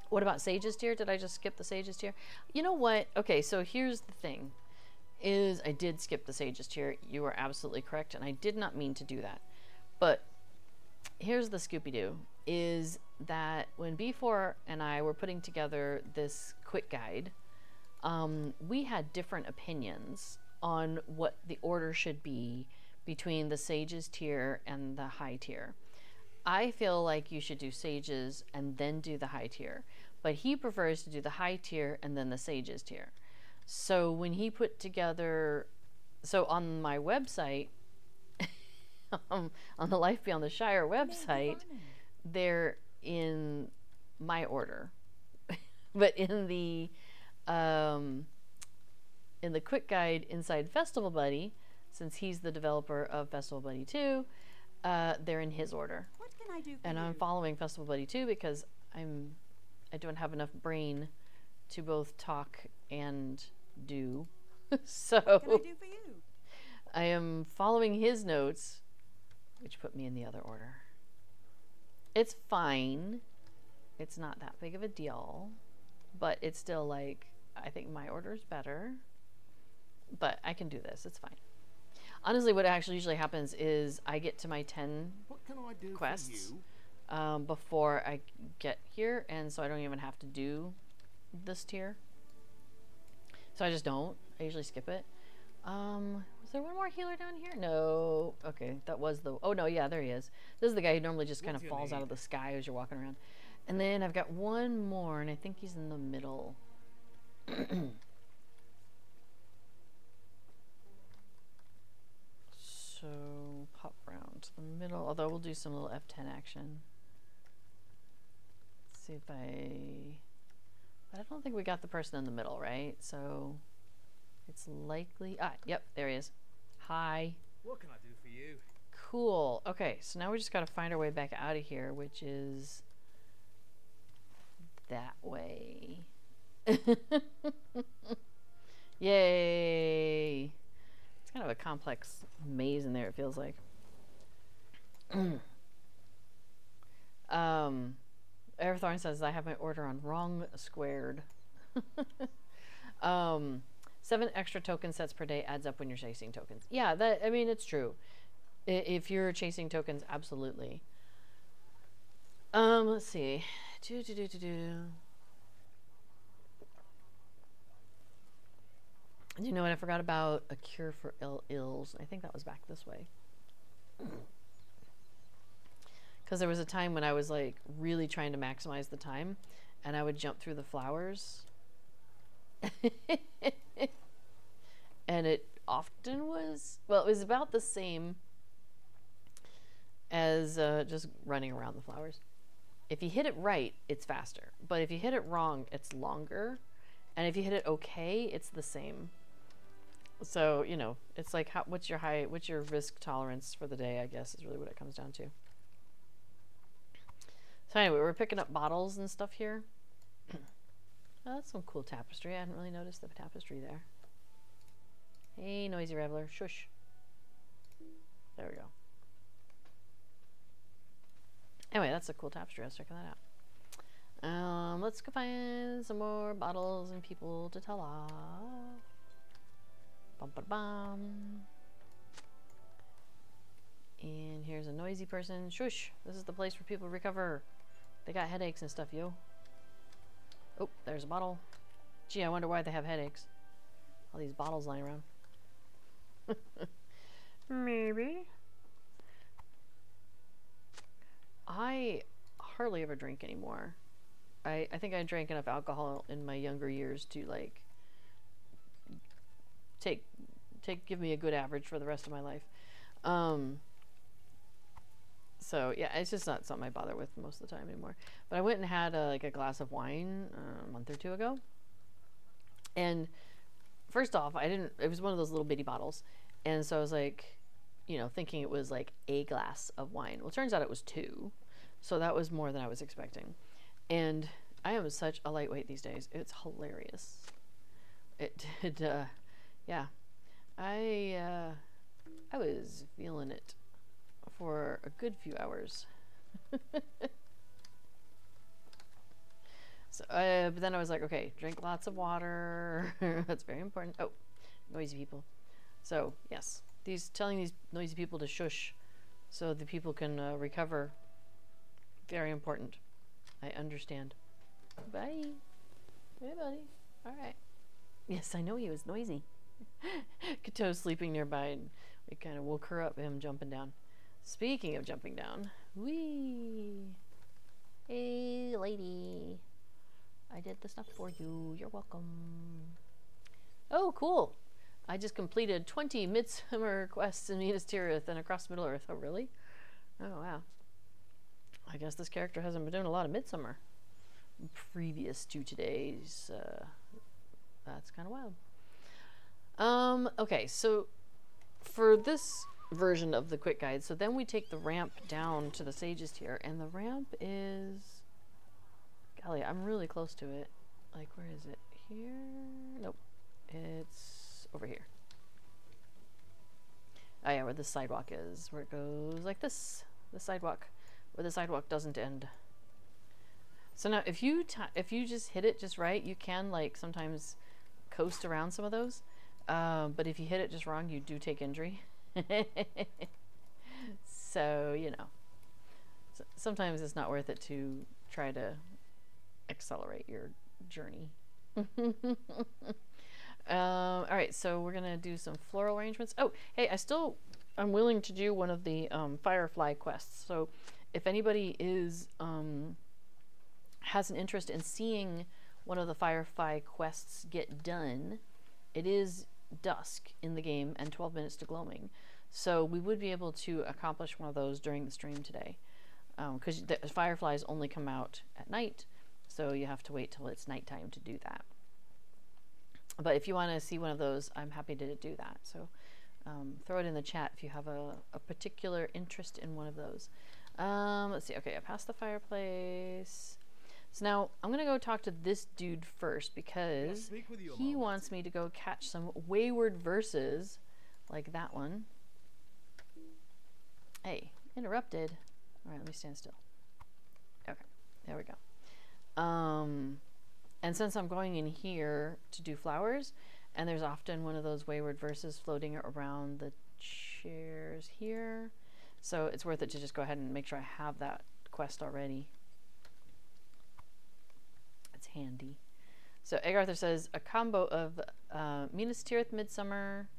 What about Sage's tier? Did I just skip the Sage's tier? You know what? Okay, so here's the thing. I did skip the Sage's tier. You are absolutely correct, and I did not mean to do that. But here's the Scooby-Doo, is that when B4 and I were putting together this quick guide, we had different opinions on what the order should be between the Sage's tier and the high tier. I feel like you should do Sage's and then do the high tier, but he prefers to do the high tier and then the Sage's tier. So when he put together, so on my website, on the Life Beyond the Shire website, they're in my order, but in the quick guide inside Festival Buddy, since he's the developer of Festival Buddy 2, they're in his order. What can I do for and you? I'm following Festival Buddy 2 because I don't have enough brain to both talk and do. So What can I do for you? I am following his notes, which put me in the other order. It's fine. It's not that big of a deal, but it's still like, I think my order is better, but I can do this. It's fine. Honestly, what actually usually happens is I get to my 10 What can I do quests for you? before I get here, and so I don't even have to do this tier. So I just don't. I usually skip it. Was there one more healer down here? No. Okay, that was the... Oh, no, yeah, there he is. This is the guy who normally just kind of falls out of the sky as you're walking around. And then I've got one more, and I think he's in the middle. So pop round to the middle, although we'll do some little F10 action. Let's see if I don't think we got the person in the middle, right? So it's likely, yep, there he is. Hi. What can I do for you? Cool. Okay, so now we just gotta find our way back out of here, which is that way. Yay! It's kind of a complex maze in there, it feels like. Airthorn says I have my order on wrong squared. 7 extra token sets per day adds up when you're chasing tokens. Yeah, I mean, it's true. If you're chasing tokens, absolutely. Let's see. You know what? I forgot about a cure for ills. I think that was back this way. Because there was a time when I was like really trying to maximize the time, and I would jump through the flowers. And it often was, well, it was about the same as just running around the flowers. If you hit it right, it's faster. But if you hit it wrong, it's longer. And if you hit it okay, it's the same. So, you know, it's like what's your risk tolerance for the day, I guess, is really what it comes down to. So anyway, we're picking up bottles and stuff here. Oh, that's some cool tapestry. I hadn't really noticed the tapestry there. Hey, noisy reveler. Shush. There we go. Anyway, that's a cool tapestry. I was checking that out. Let's go find some more bottles and people to tell off. Bum, ba, bum. And here's a noisy person. Shush. This is the place where people recover. They got headaches and stuff, yo. Oh, there's a bottle. Gee, I wonder why they have headaches. All these bottles lying around. Maybe. I hardly ever drink anymore. I think I drank enough alcohol in my younger years to like give me a good average for the rest of my life. So yeah, it's just not something I bother with most of the time anymore. But I went and had like a glass of wine a month or two ago. And first off, it was one of those little bitty bottles. And so I was like, you know, thinking it was like a glass of wine. Well, it turns out it was 2. So that was more than I was expecting. And I am such a lightweight these days. It's hilarious. Yeah. I was feeling it for a good few hours. So, but then I was like, okay, drink lots of water. That's very important. Oh, noisy people. So yes, telling these noisy people to shush so the people can recover. Very important. I understand. Bye. Hey, buddy. All right. Yes, I know he was noisy. Kato's sleeping nearby, and we kind of woke her up, him jumping down. Speaking of jumping down, whee! Hey, lady. I did the stuff for you. You're welcome. Oh, cool. I just completed 20 Midsummer quests in Minas Tirith and across Middle-earth. Oh, really? Oh, wow. I guess this character hasn't been doing a lot of Midsummer previous to today's. That's kind of wild. Okay, so for this version of the quick guide, so then we take the ramp down to the Sage's Tier, and the ramp is, golly, I'm really close to it. Like, where is it? Here? Nope. It's over here. Oh yeah, where the sidewalk is, where it goes like this. The sidewalk, where the sidewalk doesn't end. So now, if you just hit it just right, you can like sometimes coast around some of those. But if you hit it just wrong, you do take injury. So, you know, sometimes it's not worth it to try to accelerate your journey. All right, so we're gonna do some floral arrangements. Oh, hey, I'm willing to do one of the firefly quests. So if anybody has an interest in seeing one of the firefly quests get done, it is dusk in the game and 12 minutes to gloaming. So we would be able to accomplish one of those during the stream today. Because the fireflies only come out at night, so you have to wait till it's nighttime to do that. But if you want to see one of those, I'm happy to do that. So throw it in the chat if you have a particular interest in one of those. Let's see. Okay, I passed the fireplace. So now I'm going to go talk to this dude first because he wants me to go catch some wayward verses like that one. Hey, interrupted. All right, let me stand still. Okay, there we go. And since I'm going in here to do flowers, and there's often one of those wayward verses floating around the chairs here, so it's worth it to just go ahead and make sure I have that quest already. It's handy. So Egg Arthur says, a combo of Minas Tirith, Midsummer,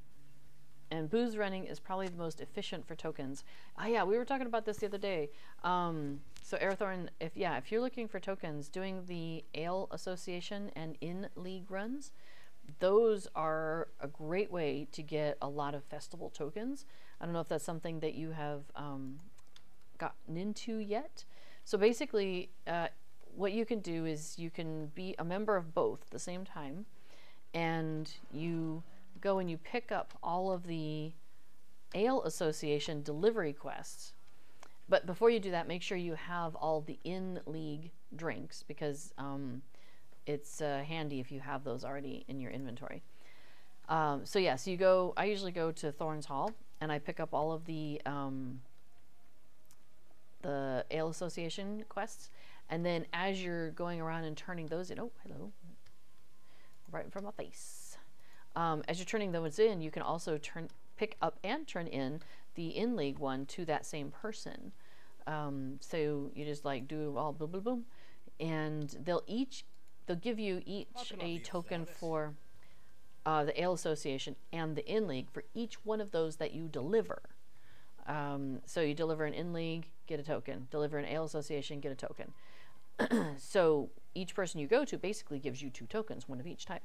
and booze running is probably the most efficient for tokens. Ah, yeah, we were talking about this the other day. So Arathorn, if you're looking for tokens, doing the Ale Association and in-league runs, those are a great way to get a lot of festival tokens. I don't know if that's something that you have gotten into yet. So basically, what you can do is you can be a member of both at the same time, and you go and you pick up all of the Ale Association delivery quests. But before you do that, make sure you have all the in-league drinks, because it's handy if you have those already in your inventory. So yeah, so you go, I usually go to Thorn's Hall and I pick up all of the Ale Association quests, and then as you're going around and turning those in, oh, hello, right in front of my face. As you're turning those in, you can also pick up and turn in the in-league one to that same person. So you just like do all boom, boom, boom, and they'll give you each a token for the Ale Association and the in-league for each one of those that you deliver. So you deliver an in-league, get a token. Deliver an Ale Association, get a token. So each person you go to basically gives you 2 tokens, one of each type.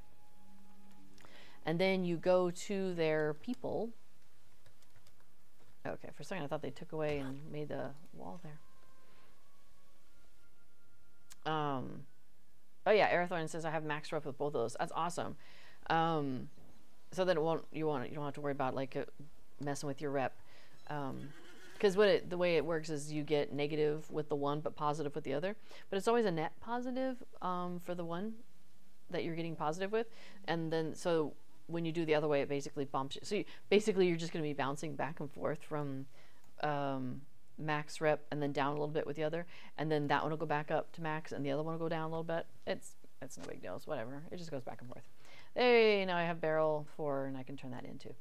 And then you go to their people. Okay, for a second I thought they took away and made the wall there. Oh yeah, Arathorn says I have max rep with both of those. That's awesome. So then you don't have to worry about like messing with your rep. Because the way it works is you get negative with the one but positive with the other. But it's always a net positive for the one that you're getting positive with, and then so when you do the other way, it basically bumps you. So basically you're just going to be bouncing back and forth from max rep and then down a little bit with the other, and then that one will go back up to max and the other one will go down a little bit. It's no big deal. It's whatever. It just goes back and forth. Hey, now I have barrel 4 and I can turn that into.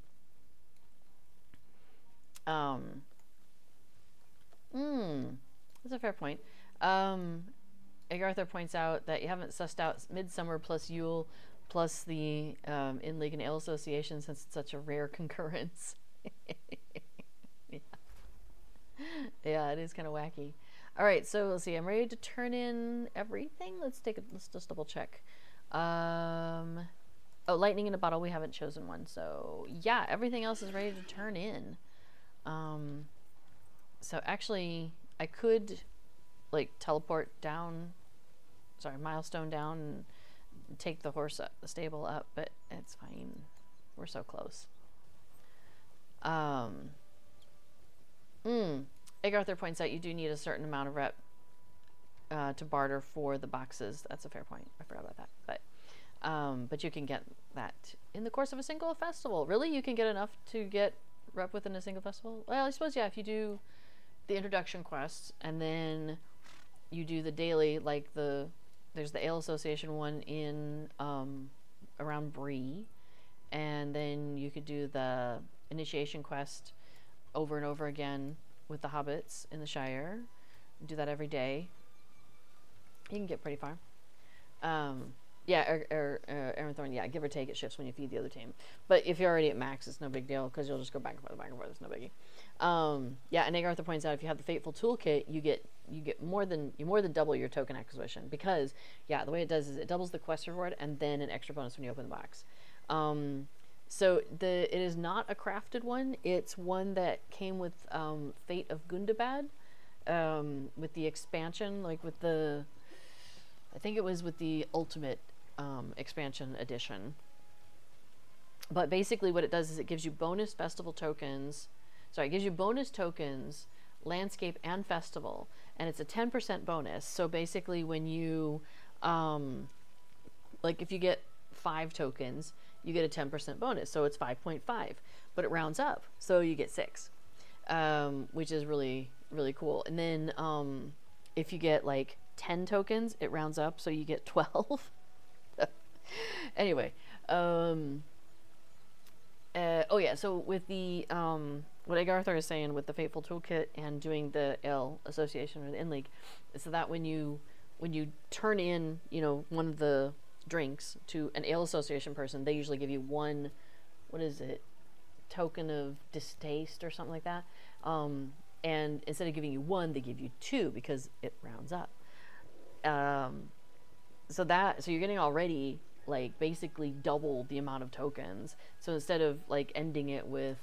That's a fair point. Egg Arthur points out that you haven't sussed out Midsummer plus Yule plus the in-league and Ale Association since it's such a rare concurrence. Yeah. Yeah, it is kind of wacky. All right, so let's see. I'm ready to turn in everything. Let's just double check. Oh, lightning in a bottle. We haven't chosen one, so yeah, everything else is ready to turn in. So actually, I could like teleport down. Sorry, milestone down and take the horse up, the stable up, but it's fine. We're so close. Egg Arthur points out you do need a certain amount of rep to barter for the boxes. That's a fair point. I forgot about that. But you can get that in the course of a single festival. Really? You can get enough to get rep within a single festival? Well, I suppose, yeah, if you do the introduction quests and then you do the daily, like there's the Ale Association one in around Bree, and then you could do the initiation quest over and over again with the hobbits in the Shire. Do that every day. You can get pretty far. Yeah, Aaron Thorne, yeah, give or take, it shifts when you feed the other team. But if you're already at max, it's no big deal, because you'll just go back and forth, it's no biggie. Yeah, and Egg Arthur points out if you have the Fateful Toolkit, you get more than double your token acquisition, because, yeah, the way it does is it doubles the quest reward and then an extra bonus when you open the box. So it is not a crafted one. It's one that came with Fate of Gundabad, with the expansion, like with the, I think it was with the Ultimate expansion edition. But basically what it does is it gives you bonus festival tokens. Sorry, it gives you bonus tokens, landscape and festival, and it's a 10% bonus. So basically when you, like if you get 5 tokens, you get a 10% bonus. So it's 5.5, but it rounds up. So you get 6, which is really, really cool. And then if you get like 10 tokens, it rounds up. So you get 12. Anyway, oh yeah, so with the what Agartha is saying with the Fateful Toolkit and doing the Ale Association or the In League, so that when you turn in, you know, one of the drinks to an Ale Association person, they usually give you 1, what is it, token of distaste or something like that, and instead of giving you 1, they give you 2 because it rounds up. So you're getting already like basically double the amount of tokens. So instead of like ending it with,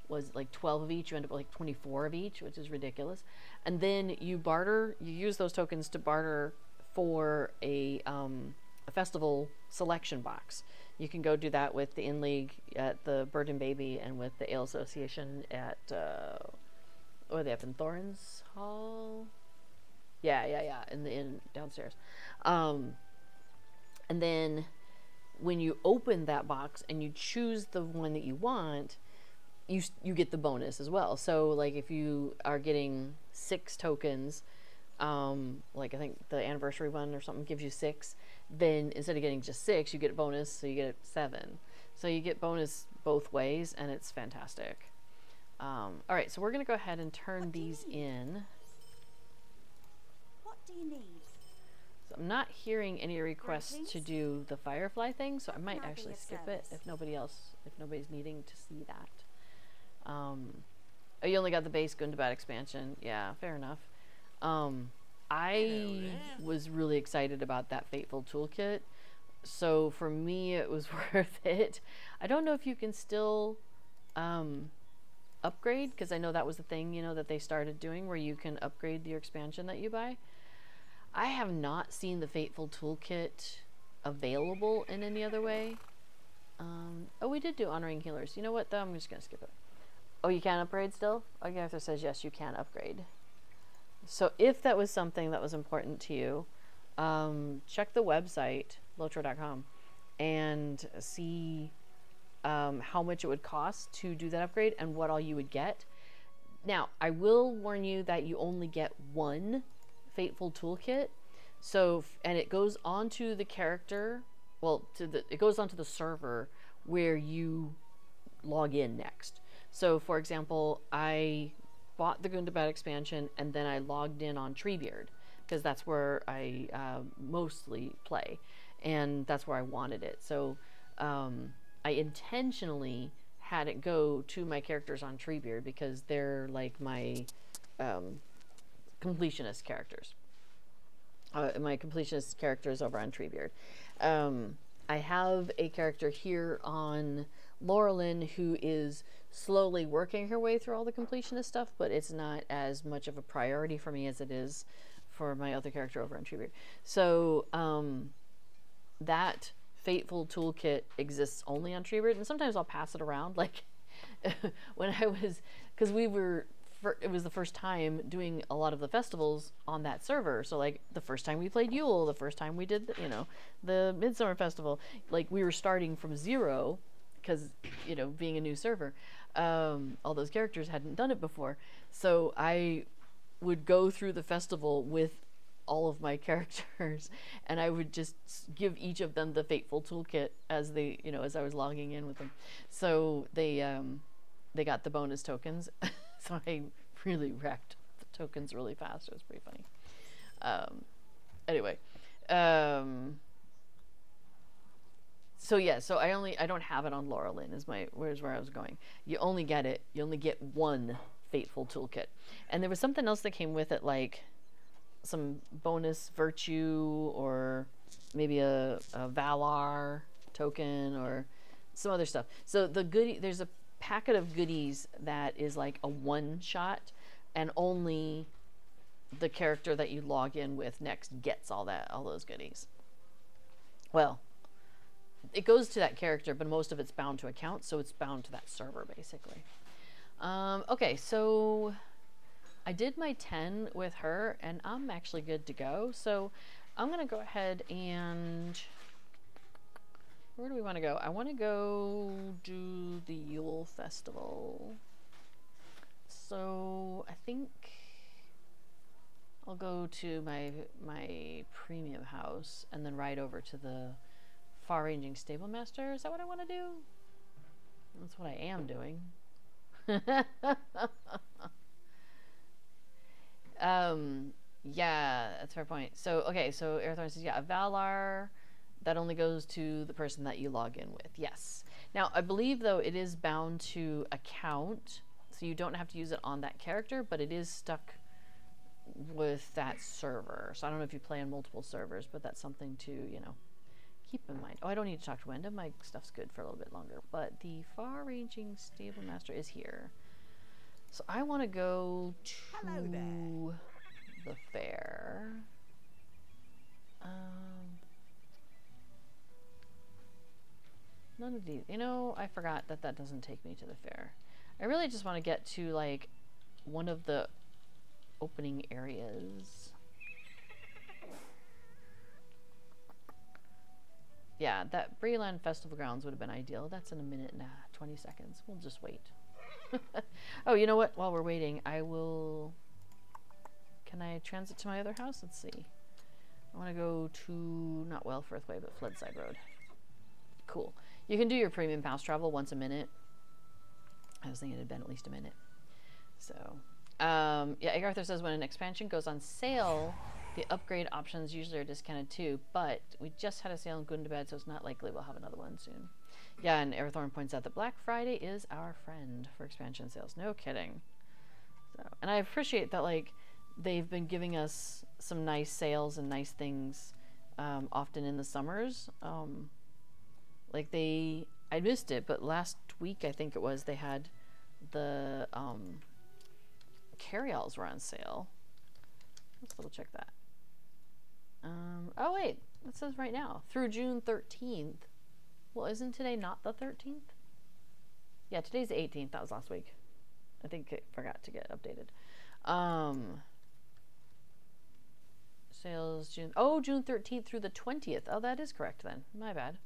was like 12 of each, you end up with like 24 of each, which is ridiculous. And then you barter, you use those tokens to barter for a festival selection box. You can go do that with the In League at the Bird and Baby and with the Ale Association at what are they up in Thorns Hall? Yeah, in the inn downstairs. And then when you open that box and you choose the one that you want, you get the bonus as well. So like if you are getting 6 tokens, like I think the anniversary one or something gives you 6, then instead of getting just 6, you get a bonus, so you get 7. So you get bonus both ways, and it's fantastic. All right, so we're gonna go ahead and turn these in. What do you need? So I'm not hearing any requests to do the firefly thing, so I might actually skip it if nobody's needing to see that. Oh, you only got the base Gundabad expansion. Yeah, fair enough. I was really excited about that Fateful Toolkit, so for me it was worth it. I don't know if you can still upgrade, because I know that was the thing, you know, that they started doing where you can upgrade your expansion that you buy. I have not seen the Fateful Toolkit available in any other way. Oh, we did do Honoring Healers. You know what, though? I'm just going to skip it. Oh, you can upgrade still? Agatha says, yes, you can upgrade. So if that was something that was important to you, check the website, lotro.com, and see how much it would cost to do that upgrade and what all you would get. Now, I will warn you that you only get 1 Fateful Toolkit, so and it goes onto the character, well, it goes onto the server where you log in next. So for example, I bought the Gundabad expansion and then I logged in on Treebeard because that's where I mostly play, and that's where I wanted it. So I intentionally had it go to my characters on Treebeard because they're like my completionist characters. My completionist characters over on Treebeard. I have a character here on Laurelin who is slowly working her way through all the completionist stuff, but it's not as much of a priority for me as it is for my other character over on Treebeard. So that Fateful Toolkit exists only on Treebeard, and sometimes I'll pass it around. Like when I was, because it was the first time doing a lot of the festivals on that server. So like the first time we played Yule, the first time we did, you know, the Midsummer Festival, like we were starting from 0 because, you know, being a new server, all those characters hadn't done it before. So I would go through the festival with all of my characters, and I would just give each of them the Fateful Toolkit as they, you know, as I was logging in with them. So they got the bonus tokens. So I really wrecked the tokens really fast. It was pretty funny. Anyway, so yeah, so I don't have it on Laurelin is where I was going. You only get 1 Fateful Toolkit. And there was something else that came with it, like some bonus virtue or maybe a Valar token or some other stuff. So the goodie, there's a packet of goodies that is like a one shot, and only the character that you log in with next gets all those goodies. Well, it goes to that character, but most of it's bound to accounts, so it's bound to that server basically. Okay, so I did my 10 with her, and I'm actually good to go. So I'm gonna go ahead and, where do we want to go? I want to go do the Yule Festival. So I think I'll go to my premium house and then ride over to the far-ranging stable master. Is that what I want to do? That's what I am doing. Yeah, that's a fair point. So okay, so Airthorn says, yeah, a Valar that only goes to the person that you log in with. Yes. Now I believe though it is bound to account, so you don't have to use it on that character, but it is stuck with that server. So I don't know if you play on multiple servers, but that's something to, you know, keep in mind. Oh, I don't need to talk to Wenda. My stuff's good for a little bit longer. But the far-ranging stable master is here. So I want to go to the fair. None of these. You know, I forgot that that doesn't take me to the fair. I really just want to get to, like, one of the opening areas. Yeah, that Breland Festival Grounds would have been ideal. That's in a minute and 20 seconds. We'll just wait. Oh, you know what? While we're waiting, I will... Can I transit to my other house? Let's see. I want to go to, not Wellfirth Way, but Floodside Road. Cool. You can do your premium pass travel once a minute. I was thinking it had been at least a minute. So, yeah, Agartha says when an expansion goes on sale, the upgrade options usually are discounted too, but we just had a sale in Gundabad, so it's not likely we'll have another one soon. Yeah, and Airthorn points out that Black Friday is our friend for expansion sales. No kidding. So, and I appreciate that, like, they've been giving us some nice sales and nice things often in the summers. Like I missed it, but last week I think it was, they had the carryalls were on sale. Let's double check that. Oh wait, it says right now through June 13th. Well, isn't today not the 13th? Yeah, today's the 18th. That was last week. I think it forgot to get updated. Sales June. Oh, June 13th through the 20th. Oh, that is correct then. My bad.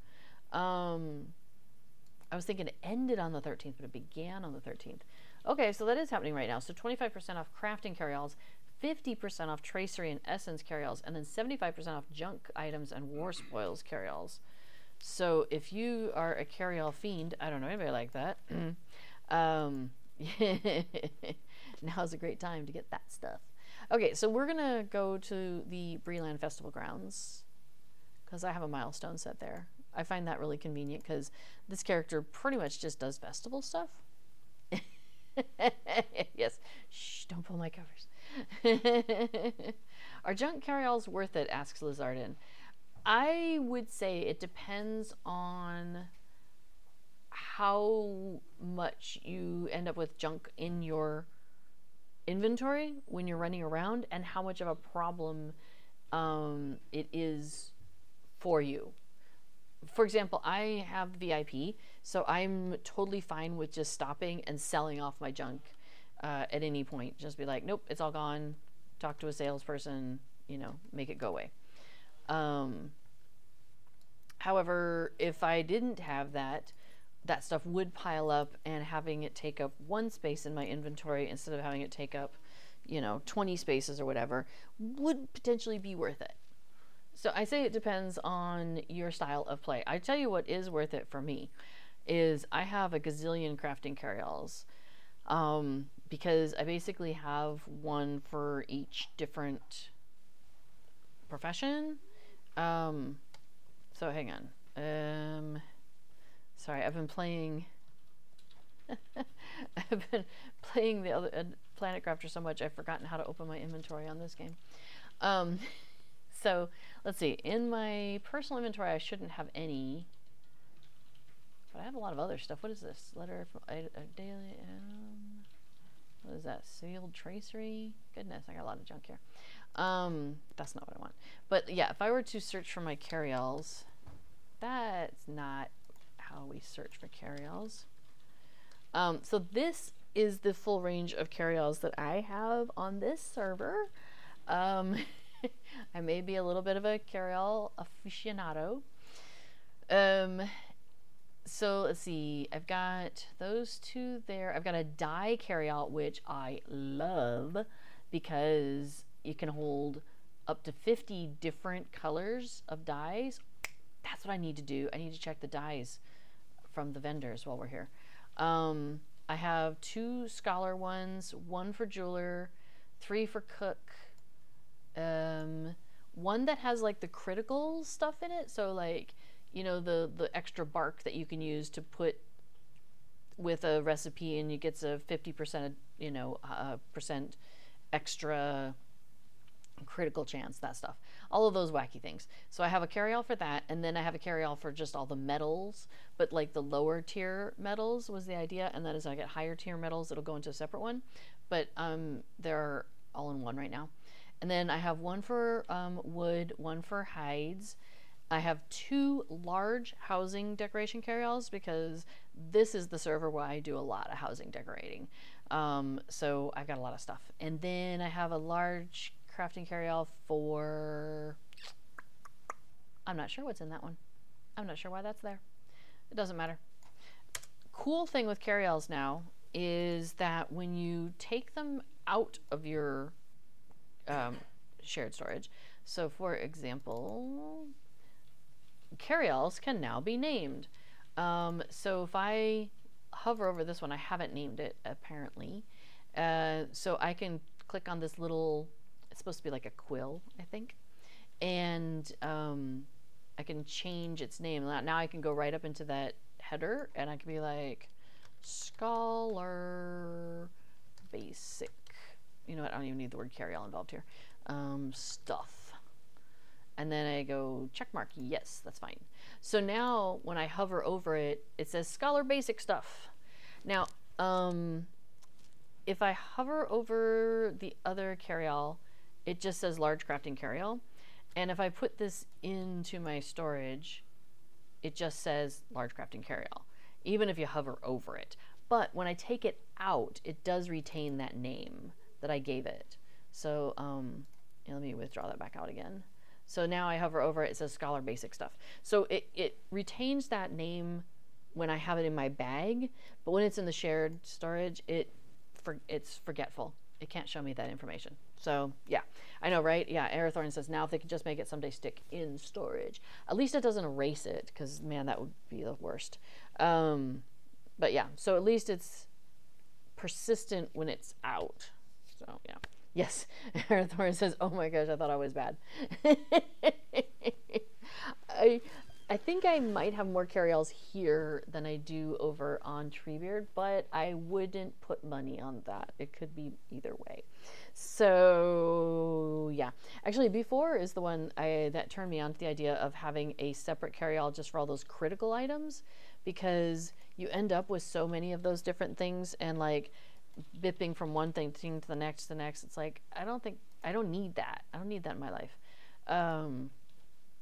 I was thinking it ended on the 13th, but it began on the 13th. Okay, so that is happening right now. So 25% off crafting carryalls, 50% off tracery and essence carryalls, and then 75% off junk items and war spoils carryalls. So if you are a carryall fiend, I don't know anybody like that. Now's a great time to get that stuff. Okay, so we're gonna go to the Breland Festival Grounds because I have a milestone set there. I find that really convenient because this character pretty much just does festival stuff. Yes, shh, don't pull my covers. Are junk carryalls worth it? Asks Lizardin. I would say it depends on how much you end up with junk in your inventory when you're running around and how much of a problem it is for you. For example, I have VIP, so I'm totally fine with just stopping and selling off my junk at any point. Just be like, nope, it's all gone. Talk to a salesperson, you know, make it go away. However, if I didn't have that, that stuff would pile up, and having it take up one space in my inventory instead of having it take up, you know, 20 spaces or whatever would potentially be worth it. So I say it depends on your style of play. I tell you what is worth it for me is I have a gazillion crafting carryalls because I basically have one for each different profession. So hang on. Sorry, I've been playing I've been playing the other Planet Crafter so much I've forgotten how to open my inventory on this game. So let's see, in my personal inventory I shouldn't have any. But I have a lot of other stuff. What is this? Letter from a daily. What is that? Sealed tracery? Goodness, I got a lot of junk here. That's not what I want. But yeah, if I were to search for my carryalls, that's not how we search for carryalls. So this is the full range of carryalls that I have on this server. I may be a little bit of a carryall aficionado. So let's see, I've got those two there. I've got a dye carryall, which I love because you can hold up to 50 different colors of dyes. That's what I need to do. I need to check the dyes from the vendors while we're here. I have 2 scholar ones, 1 for jeweler, 3 for cook, 1 that has like the critical stuff in it. So like, you know, the extra bark that you can use to put with a recipe, and you get a 50%, you know, percent extra critical chance, that stuff, all of those wacky things. So I have a carryall for that, and then I have a carryall for just all the metals, but like the lower tier metals was the idea, and then as I get higher tier metals, it'll go into a separate one, but they're all in one right now. And then I have 1 for wood, 1 for hides. I have 2 large housing decoration carryalls because this is the server where I do a lot of housing decorating. So I've got a lot of stuff. And then I have a large crafting carryall for, I'm not sure what's in that one. I'm not sure why that's there. It doesn't matter. Cool thing with carryalls now is that when you take them out of your shared storage, so for example, carryalls can now be named. So if I hover over this one, I haven't named it apparently, so I can click on this little, it's supposed to be like a quill, I think, and I can change its name. Now I can go right up into that header and I can be like Scholar Basic. You know what, I don't even need the word carryall involved here. Stuff. And then I go check mark, yes, that's fine. So now when I hover over it, it says Scholar Basic Stuff. Now, if I hover over the other carryall, it just says large crafting carryall. And if I put this into my storage, it just says large crafting carryall, even if you hover over it. But when I take it out, it does retain that name that I gave it. So let me withdraw that back out again. So now I hover over it, it says Scholar Basic Stuff. So it retains that name when I have it in my bag, but when it's in the shared storage, it's forgetful. It can't show me that information. So yeah, I know, right? Yeah, Arathorn says now if they could just make it someday stick in storage. At least it doesn't erase it, because man, that would be the worst. But yeah, so at least it's persistent when it's out. So yeah. Yes, Arathorn says, oh my gosh, I thought I was bad. I think I might have more carryalls here than I do over on Treebeard, but I wouldn't put money on that. It could be either way. So yeah, actually before is the one that turned me on to the idea of having a separate carryall just for all those critical items, because you end up with so many of those different things, and like bipping from one thing to the next. It's like, I don't need that. I don't need that in my life.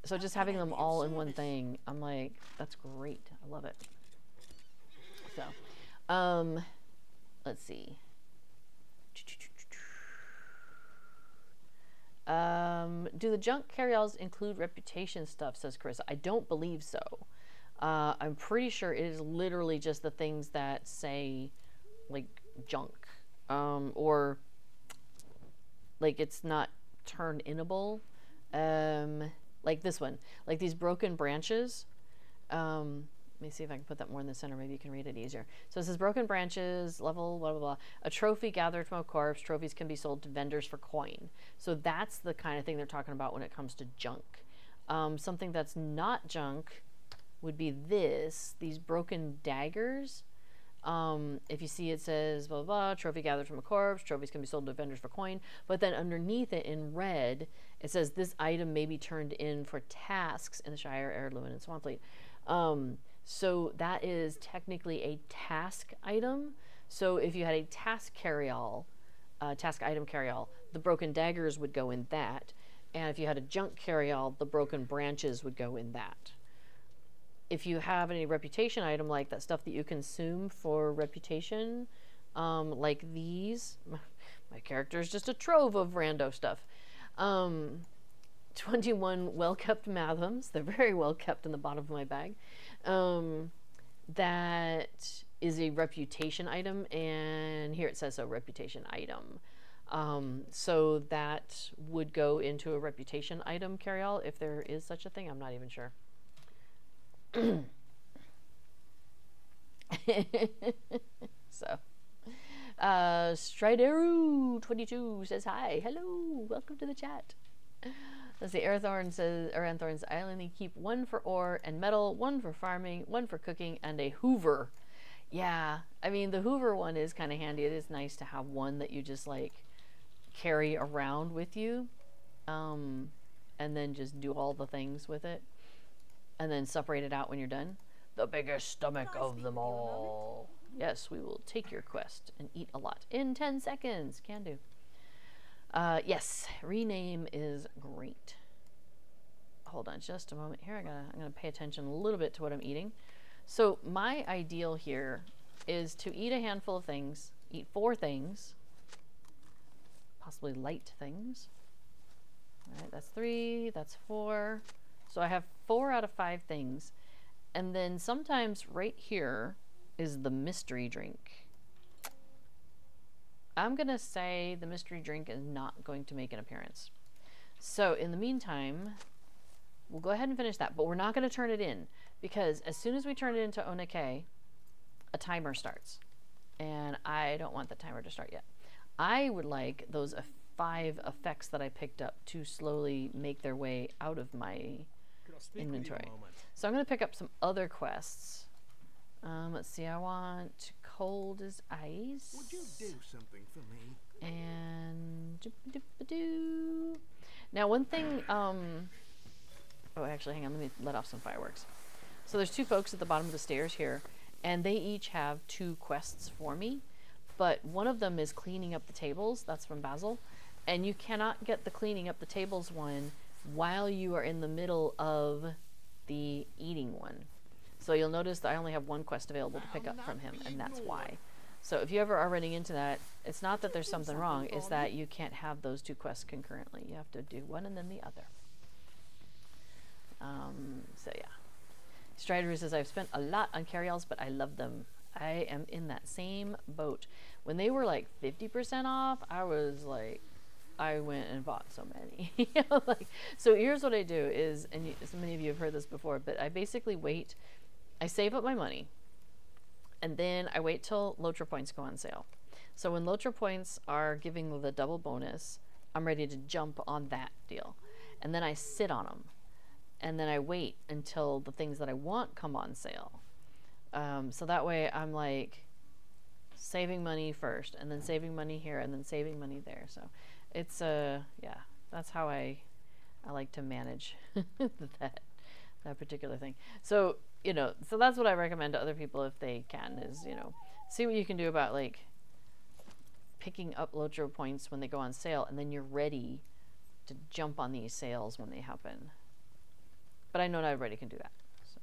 So just having them all in one thing, I'm like, that's great. I love it. So, let's see. Do the junk carryalls include reputation stuff, says Carissa. I don't believe so. I'm pretty sure it is literally just the things that say like junk, or like it's not turn inable, like this one, like these broken branches. Let me see if I can put that more in the center, maybe you can read it easier. So it says broken branches, level blah blah blah, a trophy gathered from a corpse. Trophies can be sold to vendors for coin. So that's the kind of thing they're talking about when it comes to junk. Something that's not junk would be these broken daggers. If you see, it says blah, blah, blah, trophy gathered from a corpse, trophies can be sold to vendors for coin, but then underneath it in red, it says this item may be turned in for tasks in the Shire, Heirloom, and Swampfleet. So that is technically a task item. So if you had a task carry-all, task item carry-all, the broken daggers would go in that. And if you had a junk carry-all, the broken branches would go in that. If you have any reputation item, like that stuff that you consume for reputation, like these, my character is just a trove of rando stuff. 21 well-kept mathams. They're very well kept in the bottom of my bag. That is a reputation item, and here it says a reputation item. So that would go into a reputation item carry-all if there is such a thing. I'm not even sure. So, Strideru22 says hi. Hello, welcome to the chat. Let's see, Arathorn says, I only keep 1 for ore and metal, 1 for farming, 1 for cooking, and a hoover. Yeah, I mean, the hoover one is kind of handy. It is nice to have one that you just, like, carry around with you, and then just do all the things with it, and then separate it out when you're done. The biggest stomach of them all. Yes, we will take your quest and eat a lot in 10 seconds. Can do. Yes, rename is great. Hold on just a moment here. I'm gonna pay attention a little bit to what I'm eating. So my ideal here is to eat a handful of things, eat 4 things, possibly light things. All right, that's 3, that's 4. So I have 4 out of 5 things. And then sometimes right here is the mystery drink. I'm gonna say the mystery drink is not going to make an appearance. So in the meantime, we'll go ahead and finish that, but we're not gonna turn it in, because as soon as we turn it into Onake, a timer starts. And I don't want the timer to start yet. I would like those 5 effects that I picked up to slowly make their way out of my inventory. So I'm going to pick up some other quests. Let's see, I want cold as ice. Would you do something for me? And now one thing, oh actually hang on, let me let off some fireworks. So there's 2 folks at the bottom of the stairs here, and they each have 2 quests for me, but one of them is cleaning up the tables. That's from Basil, and you cannot get the cleaning up the tables one while you are in the middle of the eating one. So you'll notice that I only have 1 quest available to pick up from him, and that's why. So if you ever are running into that, it's not that there's something wrong, it's that you can't have those 2 quests concurrently. You have to do one and then the other. So yeah. Strider says, I've spent a lot on carry-alls, but I love them. I am in that same boat. When they were like 50% off, I was like, I went and bought so many. You know, like, so here's what I do is, and so many of you have heard this before, but I basically wait, I save up my money, and then I wait till Lotra points go on sale. So when Lotra points are giving the double bonus, I'm ready to jump on that deal. And then I sit on them. And then I wait until the things that I want come on sale. So that way I'm like saving money first, and then saving money here, and then saving money there. So it's yeah, that's how I like to manage that particular thing. So, you know, so that's what I recommend to other people if they can, is, you know, see what you can do about like picking up Lotra points when they go on sale, and then you're ready to jump on these sales when they happen. But I know not everybody can do that. So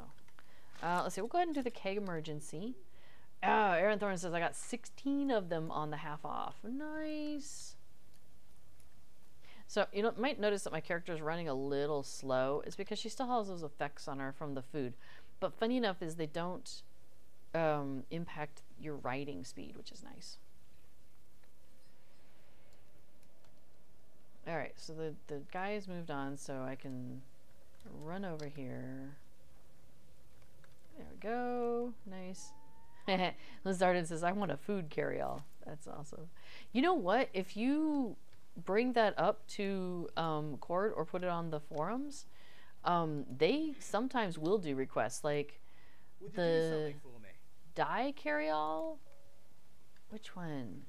let's see, we'll go ahead and do the keg emergency. Aaron Thorne says I got 16 of them on the half off. Nice. So you might notice that my character is running a little slow. It's because she still has those effects on her from the food. But funny enough is they don't impact your riding speed, which is nice. Alright, so the guy has moved on, so I can run over here. There we go. Nice. Lizardin says, I want a food carry-all. That's awesome. You know what? If you bring that up to Cord or put it on the forums, they sometimes will do requests. Like the dye carry-all. Which one?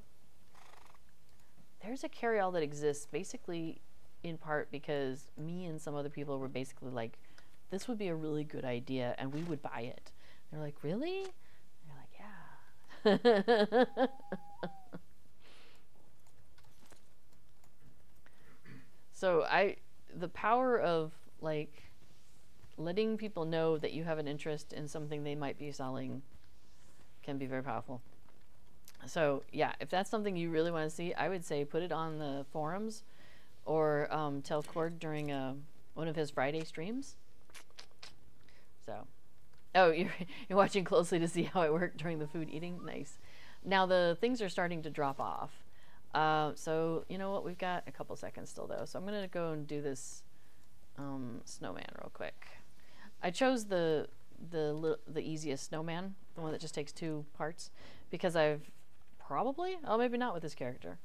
There's a carry-all that exists basically in part because me and some other people were basically like, this would be a really good idea and we would buy it. They're like, really? They're like, yeah. So the power of like letting people know that you have an interest in something they might be selling can be very powerful. So yeah, if that's something you really want to see, I would say put it on the forums or tell Cord during one of his Friday streams. So, oh, you're watching closely to see how it worked during the food eating. Nice. Now the things are starting to drop off. So you know what? We've got a couple seconds still though. So I'm gonna go and do this snowman real quick. I chose the easiest snowman, the one that just takes 2 parts, because I've probably, oh maybe not with this character.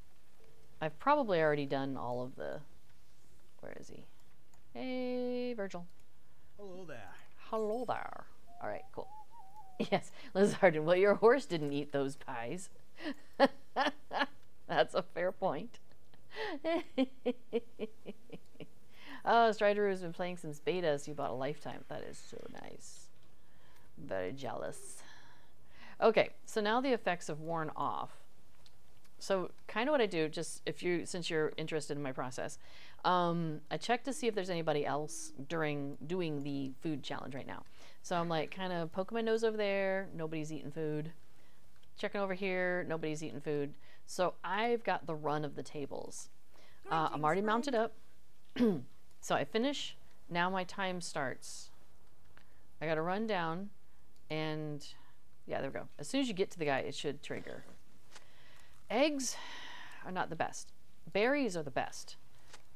I've probably already done all of the, where is he? Hey, Virgil. Hello there. Hello there. All right, cool. Yes, Liz Harden. Well, your horse didn't eat those pies. That's a fair point. Oh, Strider has been playing since beta, so you bought a lifetime. That is so nice. Very jealous. Okay, so now the effects have worn off. So kind of what I do, just since you're interested in my process, I check to see if there's anybody else during doing the food challenge right now. So I'm like kind of poking my nose over there, nobody's eating food. Checking over here, nobody's eating food. So I've got the run of the tables. I'm already mounted up. So I finish, now my time starts. I gotta run down and yeah, there we go. As soon as you get to the guy, it should trigger. Eggs are not the best. Berries are the best.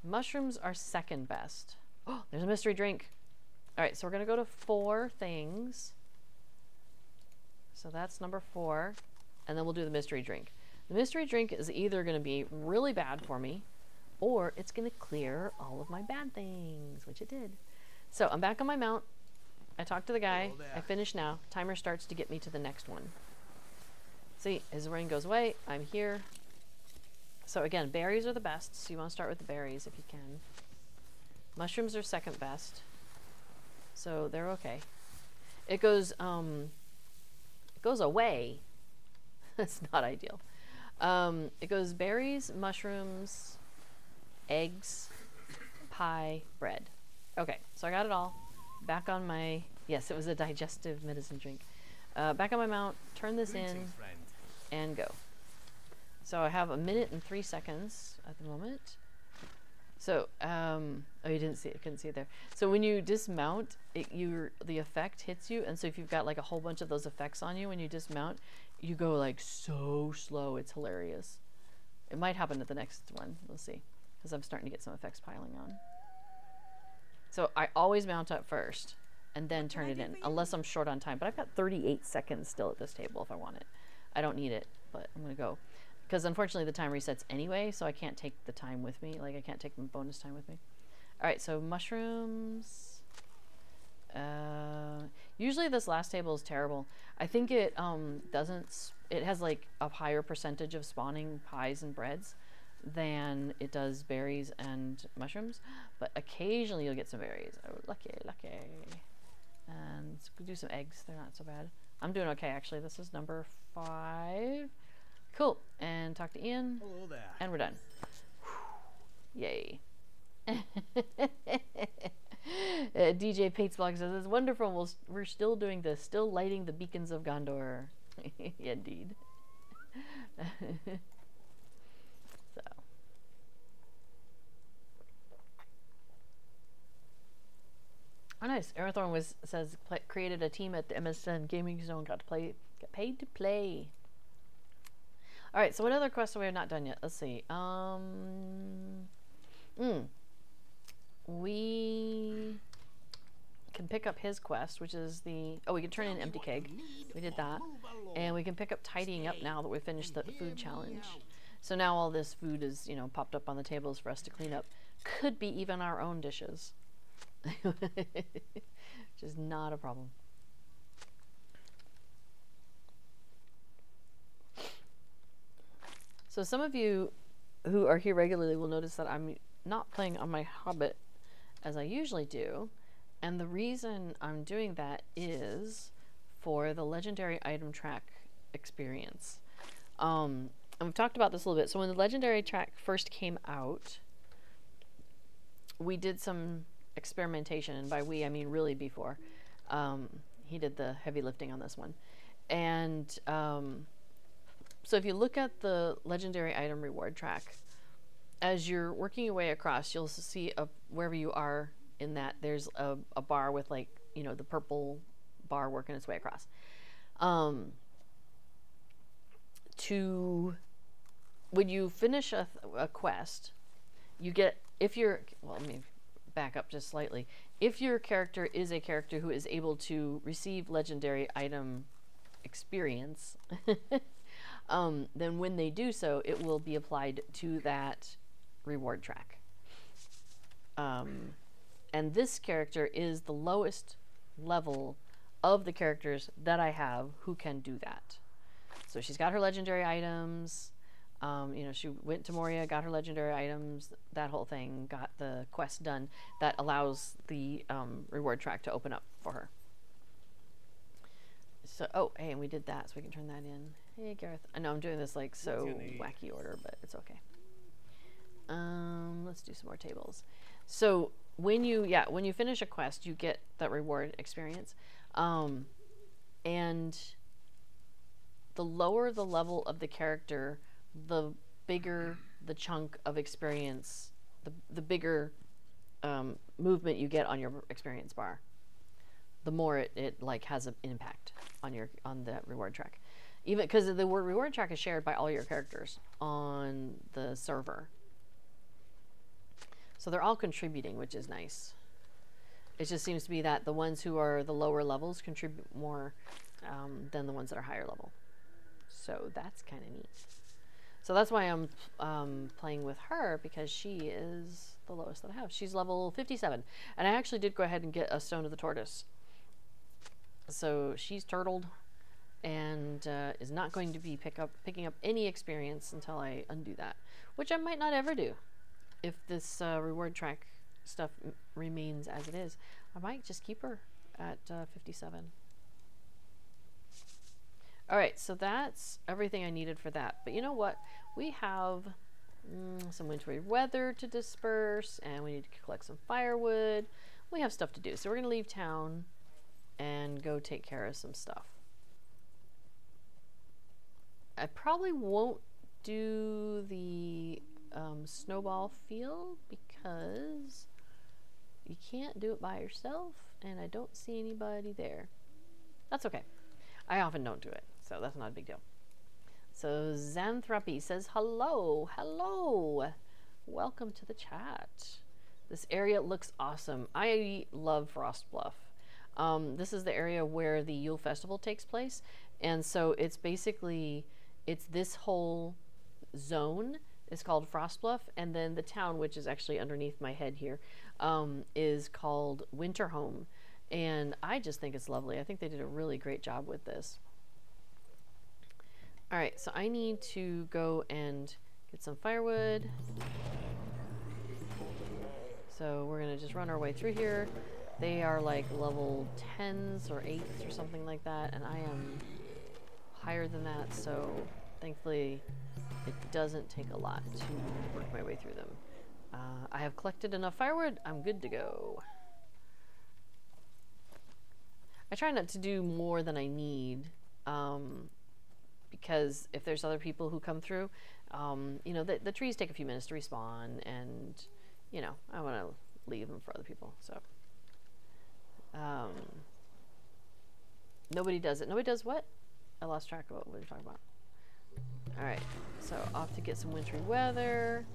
Mushrooms are second best. Oh, there's a mystery drink. All right, so we're gonna go to 4 things. So that's number 4, and then we'll do the mystery drink. The mystery drink is either gonna be really bad for me, or it's gonna clear all of my bad things, which it did. So I'm back on my mount. I talked to the guy. I finished now. Timer starts to get me to the next one. See, his ring goes away. I'm here. So again, berries are the best, so you want to start with the berries if you can. Mushrooms are second best, so they're okay. It goes away. That's not ideal. It goes berries, mushrooms, eggs, pie, bread. Okay, so I got it all. Back on my, yes, it was a digestive medicine drink. Back on my mount, turn this in, and go. So I have 1 minute and 3 seconds at the moment. So, oh, you didn't see it, couldn't see it there. So when you dismount, the effect hits you, and so if you've got like a whole bunch of those effects on you when you dismount, you go like so slow, it's hilarious. It might happen at the next one, we'll see, because I'm starting to get some effects piling on. So I always mount up first, and then turn it in, unless I'm short on time. But I've got 38 seconds still at this table if I want it. I don't need it, but I'm gonna go. Because unfortunately the time resets anyway, so I can't take the time with me. Like I can't take my bonus time with me. All right, so mushrooms. Usually this last table is terrible. I think it it has like a higher percentage of spawning pies and breads than it does berries and mushrooms, but occasionally you'll get some berries. Oh, lucky, lucky. And let's do some eggs. They're not so bad. I'm doing okay, actually. This is number 5. Cool. And talk to Ian. Hello there. And we're done. Yay. DJ Patesblog says, it's wonderful. We're still doing this. Still lighting the beacons of Gondor. Indeed. So. Oh, nice. Arathorn says created a team at the MSN Gaming Zone. Got paid to play. All right. So what other quests we have not done yet? Let's see. We can pick up his quest, which is the we can turn in an empty keg. We did that, and we can pick up tidying up now that we finished the food challenge. So now all this food is popped up on the tables for us to clean up. Could be even our own dishes. Which is not a problem. So some of you who are here regularly will notice that I'm not playing on my Hobbit as I usually do, and the reason I'm doing that is for the legendary item track experience. And we've talked about this a little bit. So when the legendary track first came out, we did some experimentation, and by we I mean really before. He did the heavy lifting on this one. And so if you look at the legendary item reward track, as you're working your way across, you'll see wherever you are in that, there's a bar with, like, you know, the purple bar working its way across. When you finish a quest, you get, well, let me back up just slightly. If your character is a character who is able to receive legendary item experience, then when they do so, it will be applied to that reward track. And this character is the lowest level of the characters that I have who can do that. So she's got her legendary items. You know, she went to Moria, got her legendary items, that whole thing, got the quest done. That allows the reward track to open up for her. So, oh, hey, and we did that, so we can turn that in. Hey, Gareth. I know I'm doing this like so wacky order, but it's okay. Let's do some more tables. So when you finish a quest, you get that reward experience. And the lower the level of the character, the bigger the chunk of experience, the bigger movement you get on your experience bar, the more it like has an impact on that reward track. Even because the reward track is shared by all your characters on the server. So they're all contributing, which is nice. It just seems to be that the ones who are the lower levels contribute more than the ones that are higher level. So that's kind of neat. So that's why I'm playing with her, because she is the lowest that I have. She's level 57. And I actually did go ahead and get a Stone of the Tortoise. So she's turtled and is not going to be picking up any experience until I undo that, which I might not ever do. If this reward track stuff remains as it is, I might just keep her at 57. Alright, so that's everything I needed for that. But you know what? We have some wintry weather to disperse, and we need to collect some firewood. We have stuff to do. So we're going to leave town and go take care of some stuff. I probably won't do the snowball field because you can't do it by yourself, and I don't see anybody there. That's okay. I often don't do it, so that's not a big deal. So Xanthropy says hello. Welcome to the chat. This area looks awesome. I love Frostbluff. This is the area where the Yule Festival takes place, and so it's basically, it's this whole zone is called Frostbluff, and then the town, which is actually underneath my head here, is called Winterhome. And I just think it's lovely. I think they did a really great job with this. Alright, so I need to go and get some firewood. So we're going to just run our way through here. They are like level 10s or 8s or something like that, and I am higher than that, so thankfully it doesn't take a lot to work my way through them. I have collected enough firewood. I'm good to go. I try not to do more than I need, because if there's other people who come through, you know, the trees take a few minutes to respawn, and, you know, I want to leave them for other people, so. Nobody does it. Nobody does what? I lost track of what we were talking about. Alright, so off to get some wintry weather.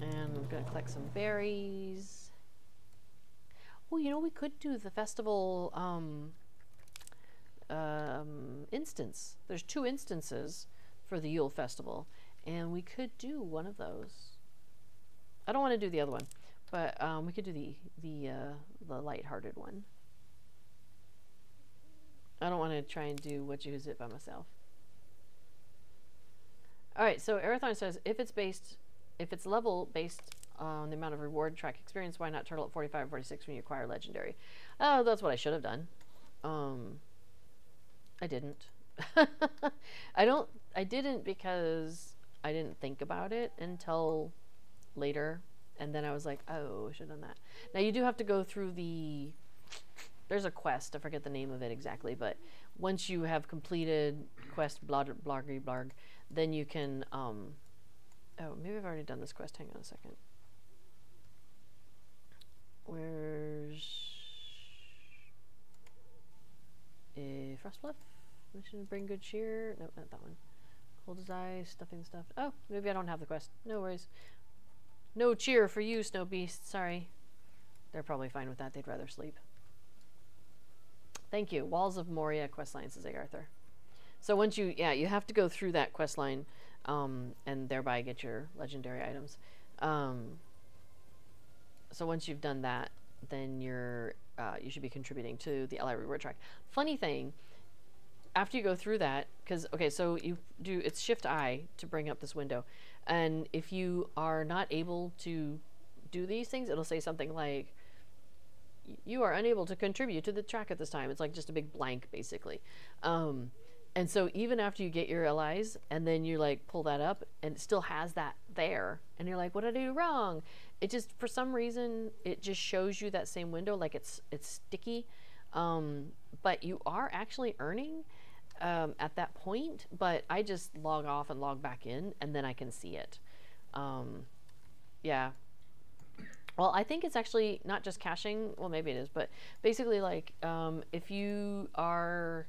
And I'm going to collect some berries. Oh, you know, we could do the festival instance. There's 2 instances for the Yule Festival, and we could do one of those. I don't want to do the other one, but we could do the lighthearted one. I don't want to try and do what you use it by myself. Alright, so Arathorn says, if it's level based on the amount of reward track experience, why not turtle at 45 or 46 when you acquire legendary? Oh, that's what I should have done. I didn't. I didn't because I didn't think about it until later, and then I was like, oh, I should have done that. Now you do have to go through there's a quest, I forget the name of it exactly, but once you have completed quest blargy blarg, then you can oh, maybe I've already done this quest. Hang on a second. Where's Frostbluff? Mission bring good cheer. No, not that one. Cold as ice, stuffing stuffed. Oh, maybe I don't have the quest. No worries. No cheer for you, snow beast. Sorry. They're probably fine with that. They'd rather sleep. Thank you. Walls of Moria questline, says Arthur. So once you have to go through that questline, and thereby get your legendary items. So once you've done that, then you should be contributing to the ally reward track. Funny thing, after you go through that, because okay, so it's Shift I to bring up this window, and if you are not able to do these things, it'll say something like, you are unable to contribute to the track at this time. It's like just a big blank, basically. And so even after you get your allies, and then you like pull that up, and it still has that there, and you're like, what did I do wrong? It just, for some reason, it just shows you that same window, like it's sticky. But you are actually earning at that point, but I just log off and log back in, and then I can see it. Yeah. Well, I think it's actually not just caching. Well, maybe it is, but basically, like, if you are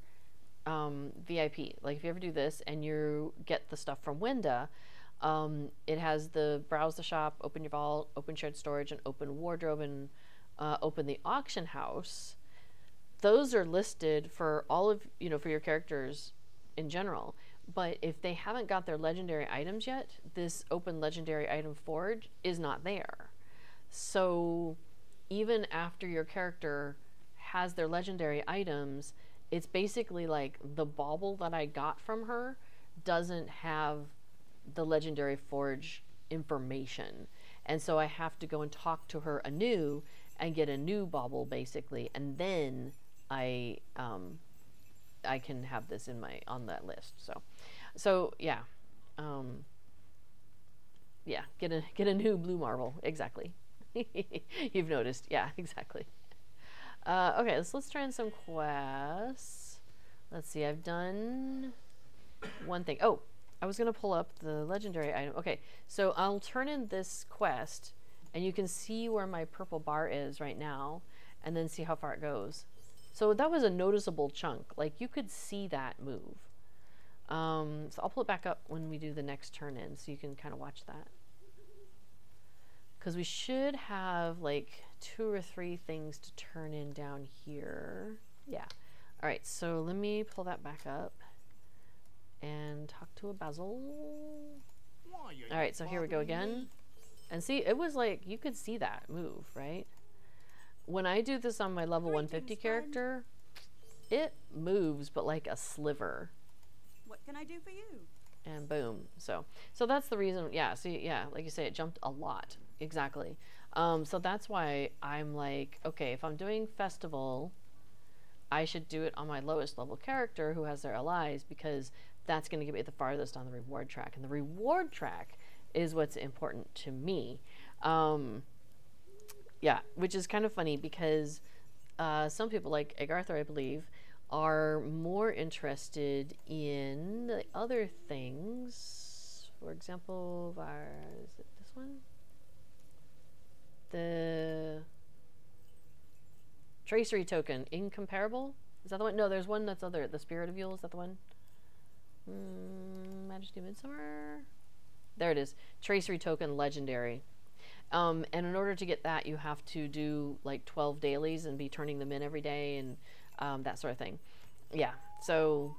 VIP, like if you ever do this and you get the stuff from Winda, it has the browse the shop, open your vault, open shared storage, and open wardrobe, and open the auction house. Those are listed for all of, for your characters in general. But if they haven't got their legendary items yet, this open legendary item forge is not there. So even after your character has their legendary items, it's basically like the bauble that I got from her doesn't have the legendary forge information. And so I have to go and talk to her anew and get a new bauble, basically, and then I can have this on that list. So yeah. Yeah, get a new blue marble, exactly. You've noticed, yeah, exactly. Okay, let's try in some quests. Let's see, I've done one thing. Oh, I was gonna pull up the legendary item. Okay, so I'll turn in this quest, and you can see where my purple bar is right now, and then see how far it goes. So that was a noticeable chunk. Like, you could see that move. So I'll pull it back up when we do the next turn in, so you can kind of watch that. Because we should have like 2 or 3 things to turn in down here. Yeah. All right, so let me pull that back up and talk to a Basil. All right, so here we go again. And see, it was like, you could see that move, right? When I do this on my level 150 character, it moves, but like a sliver. What can I do for you? And boom. So that's the reason. Yeah, see, yeah, like you say, it jumped a lot. Exactly. So that's why I'm like, okay, if I'm doing festival, I should do it on my lowest level character who has their allies, because that's going to get me the farthest on the reward track. And the reward track is what's important to me. Yeah, which is kind of funny because some people, like Agartha, I believe, are more interested in the other things. For example, is it this one? The tracery token, incomparable? Is that the one? No, there's one that's other. The Spirit of Yule, is that the one? Majesty Midsummer? There it is. Tracery token, legendary. And in order to get that, you have to do like 12 dailies and be turning them in every day, and that sort of thing. Yeah, so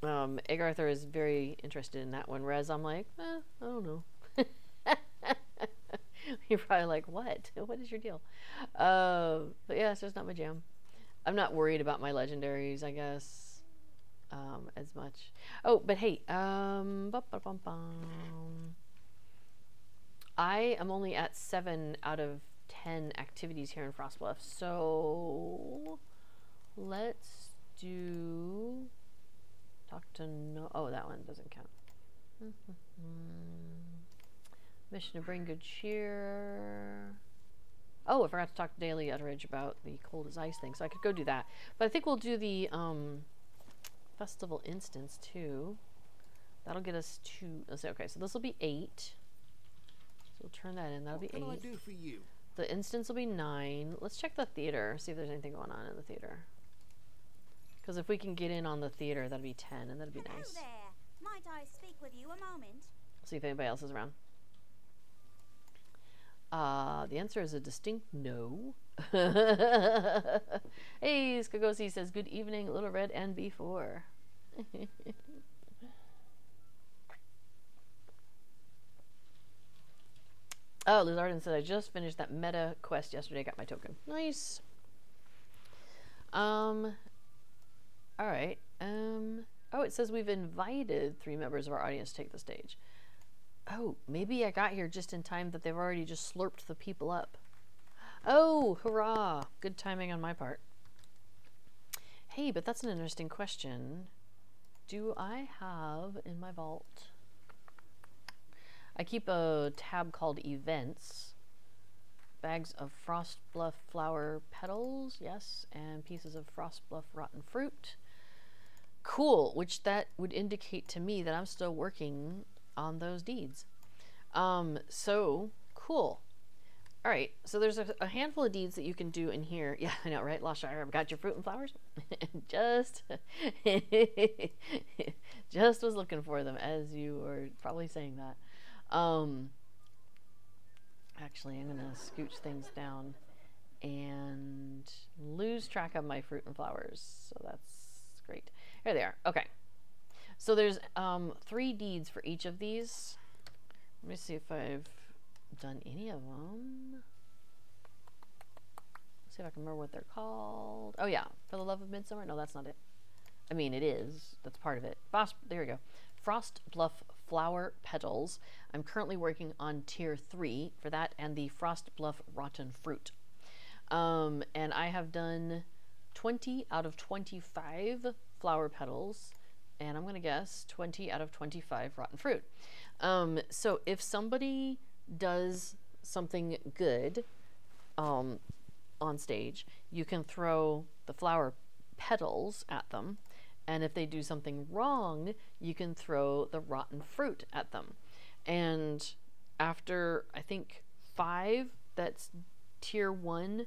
Agartha is very interested in that one, whereas I'm like, I don't know. You're probably like, what? What is your deal? But yeah, it's just not my jam. I'm not worried about my legendaries, I guess, as much. Oh, but hey, I am only at 7 out of 10 activities here in Frostbluff, so let's do talk to no. Oh, that one doesn't count. Mission to bring good cheer. Oh, I forgot to talk to Daily Utteridge about the cold as ice thing, so I could go do that. But I think we'll do the festival instance too. That'll get us to, let's say, okay, so this will be 8. So we'll turn that in. That'll be 8. What can I do for you? The instance will be 9. Let's check the theater, see if there's anything going on in the theater. Because if we can get in on the theater, that'd be 10, and that'd be nice. Hello there. Might I speak with you a moment? See if anybody else is around. The answer is a distinct no. Hey, Skagosi says, good evening, Little Red and B4. Oh, Lizardin said, I just finished that meta quest yesterday, got my token. Nice. Alright. Oh, it says we've invited 3 members of our audience to take the stage. Oh, maybe I got here just in time that they've already just slurped the people up. Oh, hurrah. Good timing on my part. Hey, but that's an interesting question. Do I have in my vault? I keep a tab called events. Bags of Frostbluff flower petals, yes, and pieces of Frostbluff rotten fruit. Cool, which that would indicate to me that I'm still working on those deeds. So cool. All right, so there's a handful of deeds that you can do in here. Yeah, I know, right? Loshire, I've got your fruit and flowers. just was looking for them as you were probably saying that. Actually, I'm gonna scooch things down and lose track of my fruit and flowers. So that's great. Here they are. Okay. So there's 3 deeds for each of these. Let me see if I've done any of them. Let's see if I can remember what they're called. Oh yeah, For the Love of Midsummer. No, that's not it. I mean, it is. That's part of it. There we go. Frostbluff flower petals. I'm currently working on tier 3 for that, and the Frostbluff rotten fruit. And I have done 20 out of 25 flower petals, and I'm gonna guess 20 out of 25 rotten fruit. So if somebody does something good on stage, you can throw the flower petals at them, and if they do something wrong, you can throw the rotten fruit at them. And after, I think, 5, that's tier 1,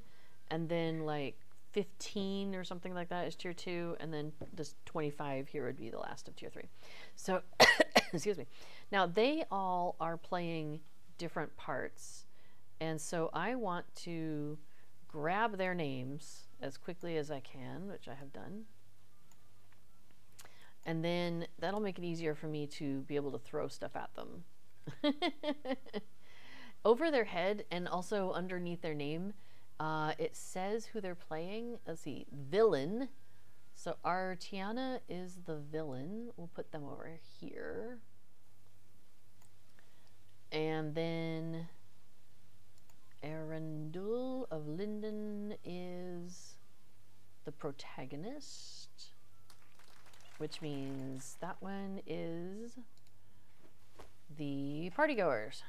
and then like 15 or something like that is tier 2, and then this 25 here would be the last of tier 3. So, excuse me. Now, they all are playing different parts, and so I want to grab their names as quickly as I can, which I have done. And then that'll make it easier for me to be able to throw stuff at them. Over their head and also underneath their name, it says who they're playing. Let's see, villain. So Artiana is the villain. We'll put them over here. And then Arundel of Linden is the protagonist, which means that one is the partygoers.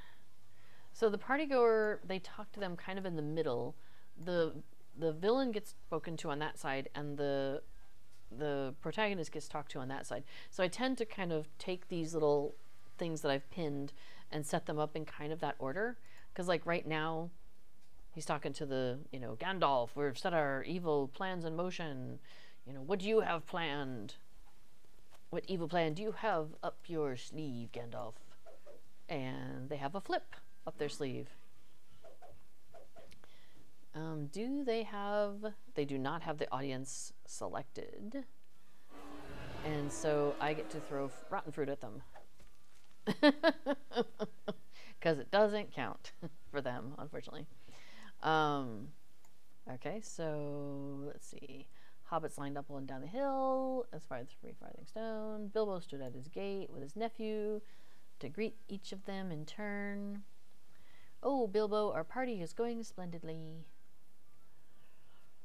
So the partygoer, they talk to them kind of in the middle. The villain gets spoken to on that side, and the protagonist gets talked to on that side. So I tend to kind of take these little things that I've pinned and set them up in kind of that order. Because like right now, he's talking to the, you know, Gandalf, we've set our evil plans in motion. You know, what do you have planned? What evil plan do you have up your sleeve, Gandalf? And they have a flip up their sleeve. Do they have... They do not have the audience selected. And so I get to throw rotten fruit at them. Because it doesn't count for them, unfortunately. Okay, so let's see. Hobbits lined up and down the hill as far as 3 farthing stone. Bilbo stood at his gate with his nephew to greet each of them in turn. Oh, Bilbo, our party is going splendidly.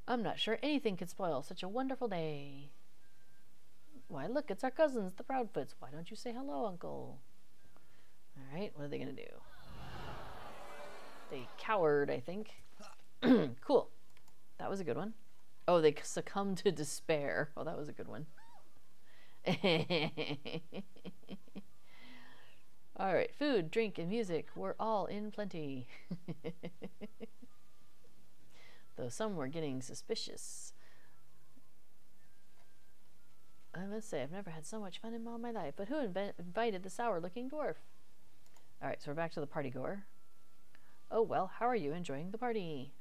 I'm not sure anything could spoil such a wonderful day. Why, look, it's our cousins, the Proudfoots. Why don't you say hello, Uncle? All right, what are they going to do? They cowered, I think. Cool. That was a good one. Oh, they succumbed to despair. Oh, that was a good one. All right, food, drink, and music were all in plenty. Though some were getting suspicious. I must say, I've never had so much fun in all my life. But who invited the sour-looking dwarf? All right, so we're back to the party goer. Oh, well, how are you enjoying the party?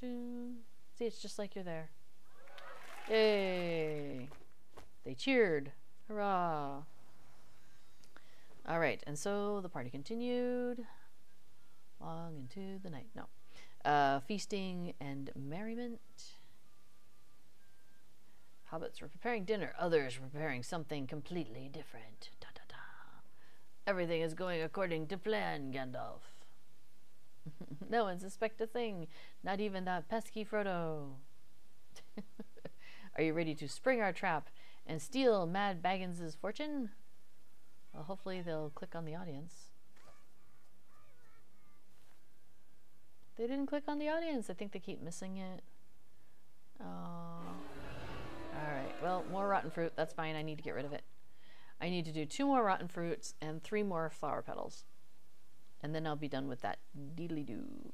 See, it's just like you're there. Yay! They cheered. Hurrah! All right, and so the party continued long into the night. No. Feasting and merriment. Hobbits were preparing dinner. Others were preparing something completely different. Da, da, da. Everything is going according to plan, Gandalf. No one suspects a thing. Not even that pesky Frodo. Are you ready to spring our trap and steal Mad Baggins's fortune? Well, hopefully they'll click on the audience. They didn't click on the audience. I think they keep missing it. Oh. Alright, well, more rotten fruit. That's fine. I need to get rid of it. I need to do 2 more rotten fruits and 3 more flower petals. And then I'll be done with that deedly-doo.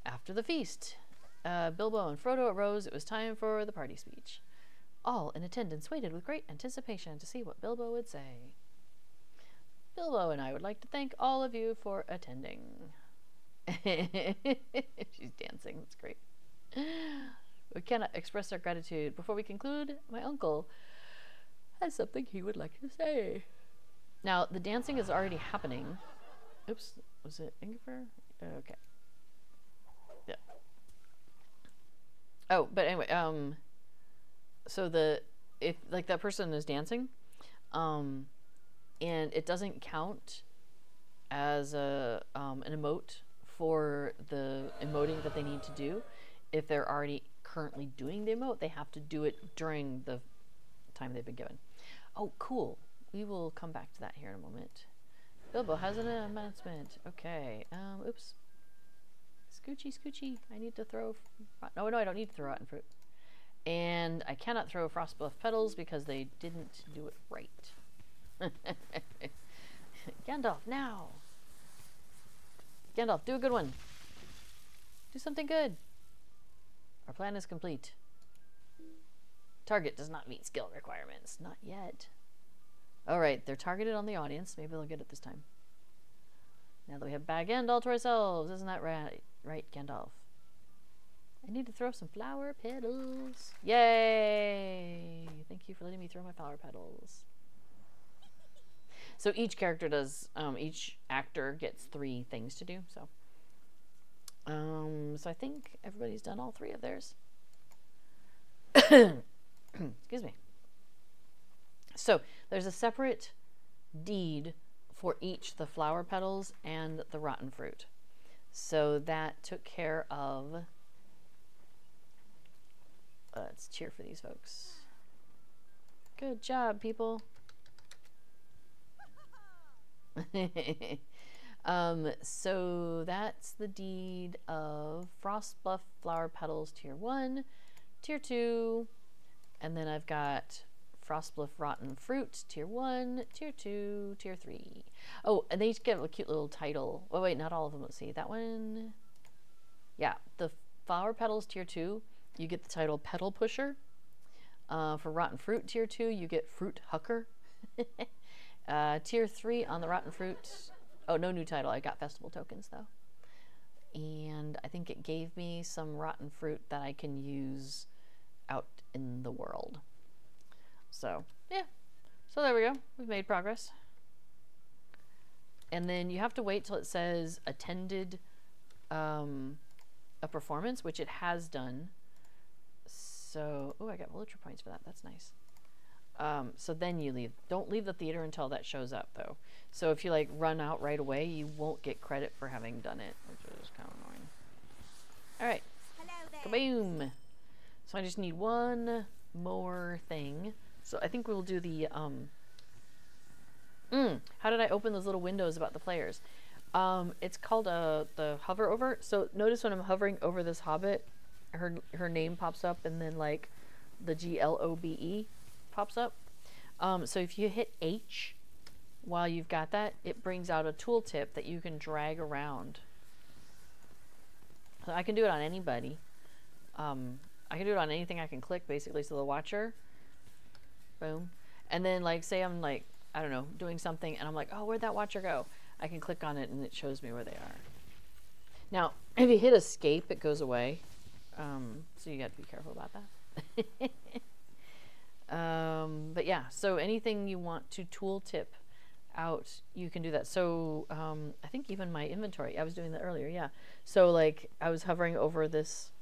After the feast, Bilbo and Frodo arose. It was time for the party speech. All in attendance waited with great anticipation to see what Bilbo would say. Bilbo and I would like to thank all of you for attending. She's dancing. That's great. We cannot express our gratitude. Before we conclude, my uncle has something he would like to say. Now, the dancing is already happening. Oops, was it Ingvar? Okay. Yeah. Oh, but anyway, so if like that person is dancing, and it doesn't count as an emote for the emoting that they need to do. If they're already currently doing the emote, they have to do it during the time they've been given. Oh, cool. We will come back to that here in a moment. Bilbo has an announcement. Okay. Oops. Scoochie, scoochie. I need to throw... No, I don't need to throw rotten fruit. And I cannot throw Frostbluff petals because they didn't do it right. Gandalf, now! Gandalf, do a good one. Do something good. Our plan is complete. Target does not meet skill requirements. Not yet. Alright, they're targeted on the audience. Maybe they'll get it this time. Now that we have Bag End all to ourselves. Isn't that right? Right, Gandalf. I need to throw some flower petals. Yay! Thank you for letting me throw my flower petals. So each character does, each actor gets 3 things to do, so. So I think everybody's done all 3 of theirs. Excuse me. So there's a separate deed for each the flower petals and the rotten fruit. So that took care of... let's cheer for these folks. Good job, people. So that's the deed of Frostbluff Flower Petals Tier 1, Tier 2, and then I've got Frostbluff Rotten Fruit Tier 1, Tier 2, Tier 3. Oh, and they each get a cute little title. Oh wait, not all of them. Let's see. That one... Yeah, the Flower Petals Tier 2, you get the title Petal Pusher. For Rotten Fruit Tier 2, you get Fruit Hucker. Tier 3 on the Rotten Fruit... Oh, no new title. I got festival tokens, though. And I think it gave me some rotten fruit that I can use out in the world. So, yeah. So there we go. We've made progress. And then you have to wait till it says attended a performance, which it has done. So, oh, I got Vulture points for that. That's nice. So then you leave. Don't leave the theater until that shows up, though. So if you like run out right away, you won't get credit for having done it, which is kind of annoying. All right. Hello there. Kaboom. So I just need one more thing. So I think we'll do the how did I open those little windows about the players? It's called the hover over. So notice when I'm hovering over this Hobbit, her name pops up, and then like the GLOBE pops up. So if you hit H while you've got that, it brings out a tooltip that you can drag around. So I can do it on anybody. I can do it on anything I can click, basically. So the watcher, boom. And then like, say I'm like, I don't know, doing something, and I'm like, oh, where'd that watcher go? I can click on it and it shows me where they are. Now, if you hit escape, it goes away. So you got to be careful about that. But yeah, so anything you want to tooltip out, you can do that. So I think even my inventory, I was doing that earlier, yeah. So like I was hovering over this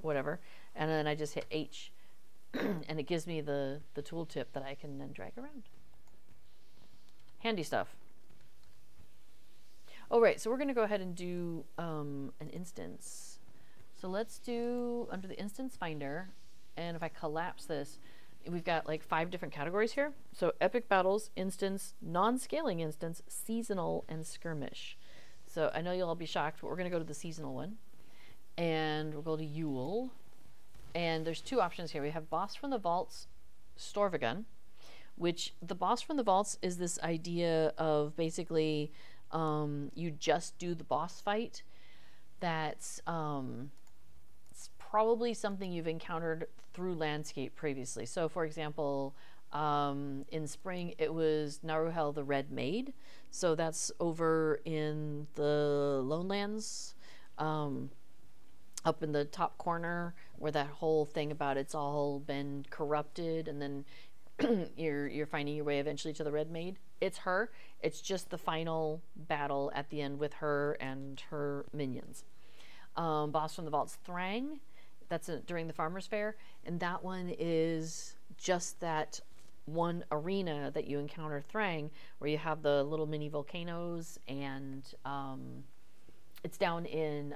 whatever, and then I just hit H and it gives me the tooltip that I can then drag around. Handy stuff. Oh right, so we're gonna go ahead and do an instance. So let's do under the instance finder, and if I collapse this, we've got like 5 different categories here. So epic battles, instance, non-scaling instance, seasonal, and skirmish. So I know you'll all be shocked, but we're gonna go to the seasonal one. And we'll go to Yule. And there's 2 options here. We have Boss from the Vaults, Storvagun, which the Boss from the Vaults is this idea of basically you just do the boss fight. That's it's probably something you've encountered through landscape previously. So for example, in spring it was Naruhel the Red Maid. So that's over in the Lonelands. Up in the top corner where that whole thing about it's all been corrupted, and then you're finding your way eventually to the Red Maid. It's her. It's just the final battle at the end with her and her minions. Boss from the Vaults, Thrang. That's during the Farmer's Fair, and that one is just that one arena that you encounter Thrang, where you have the little mini volcanoes, and it's down in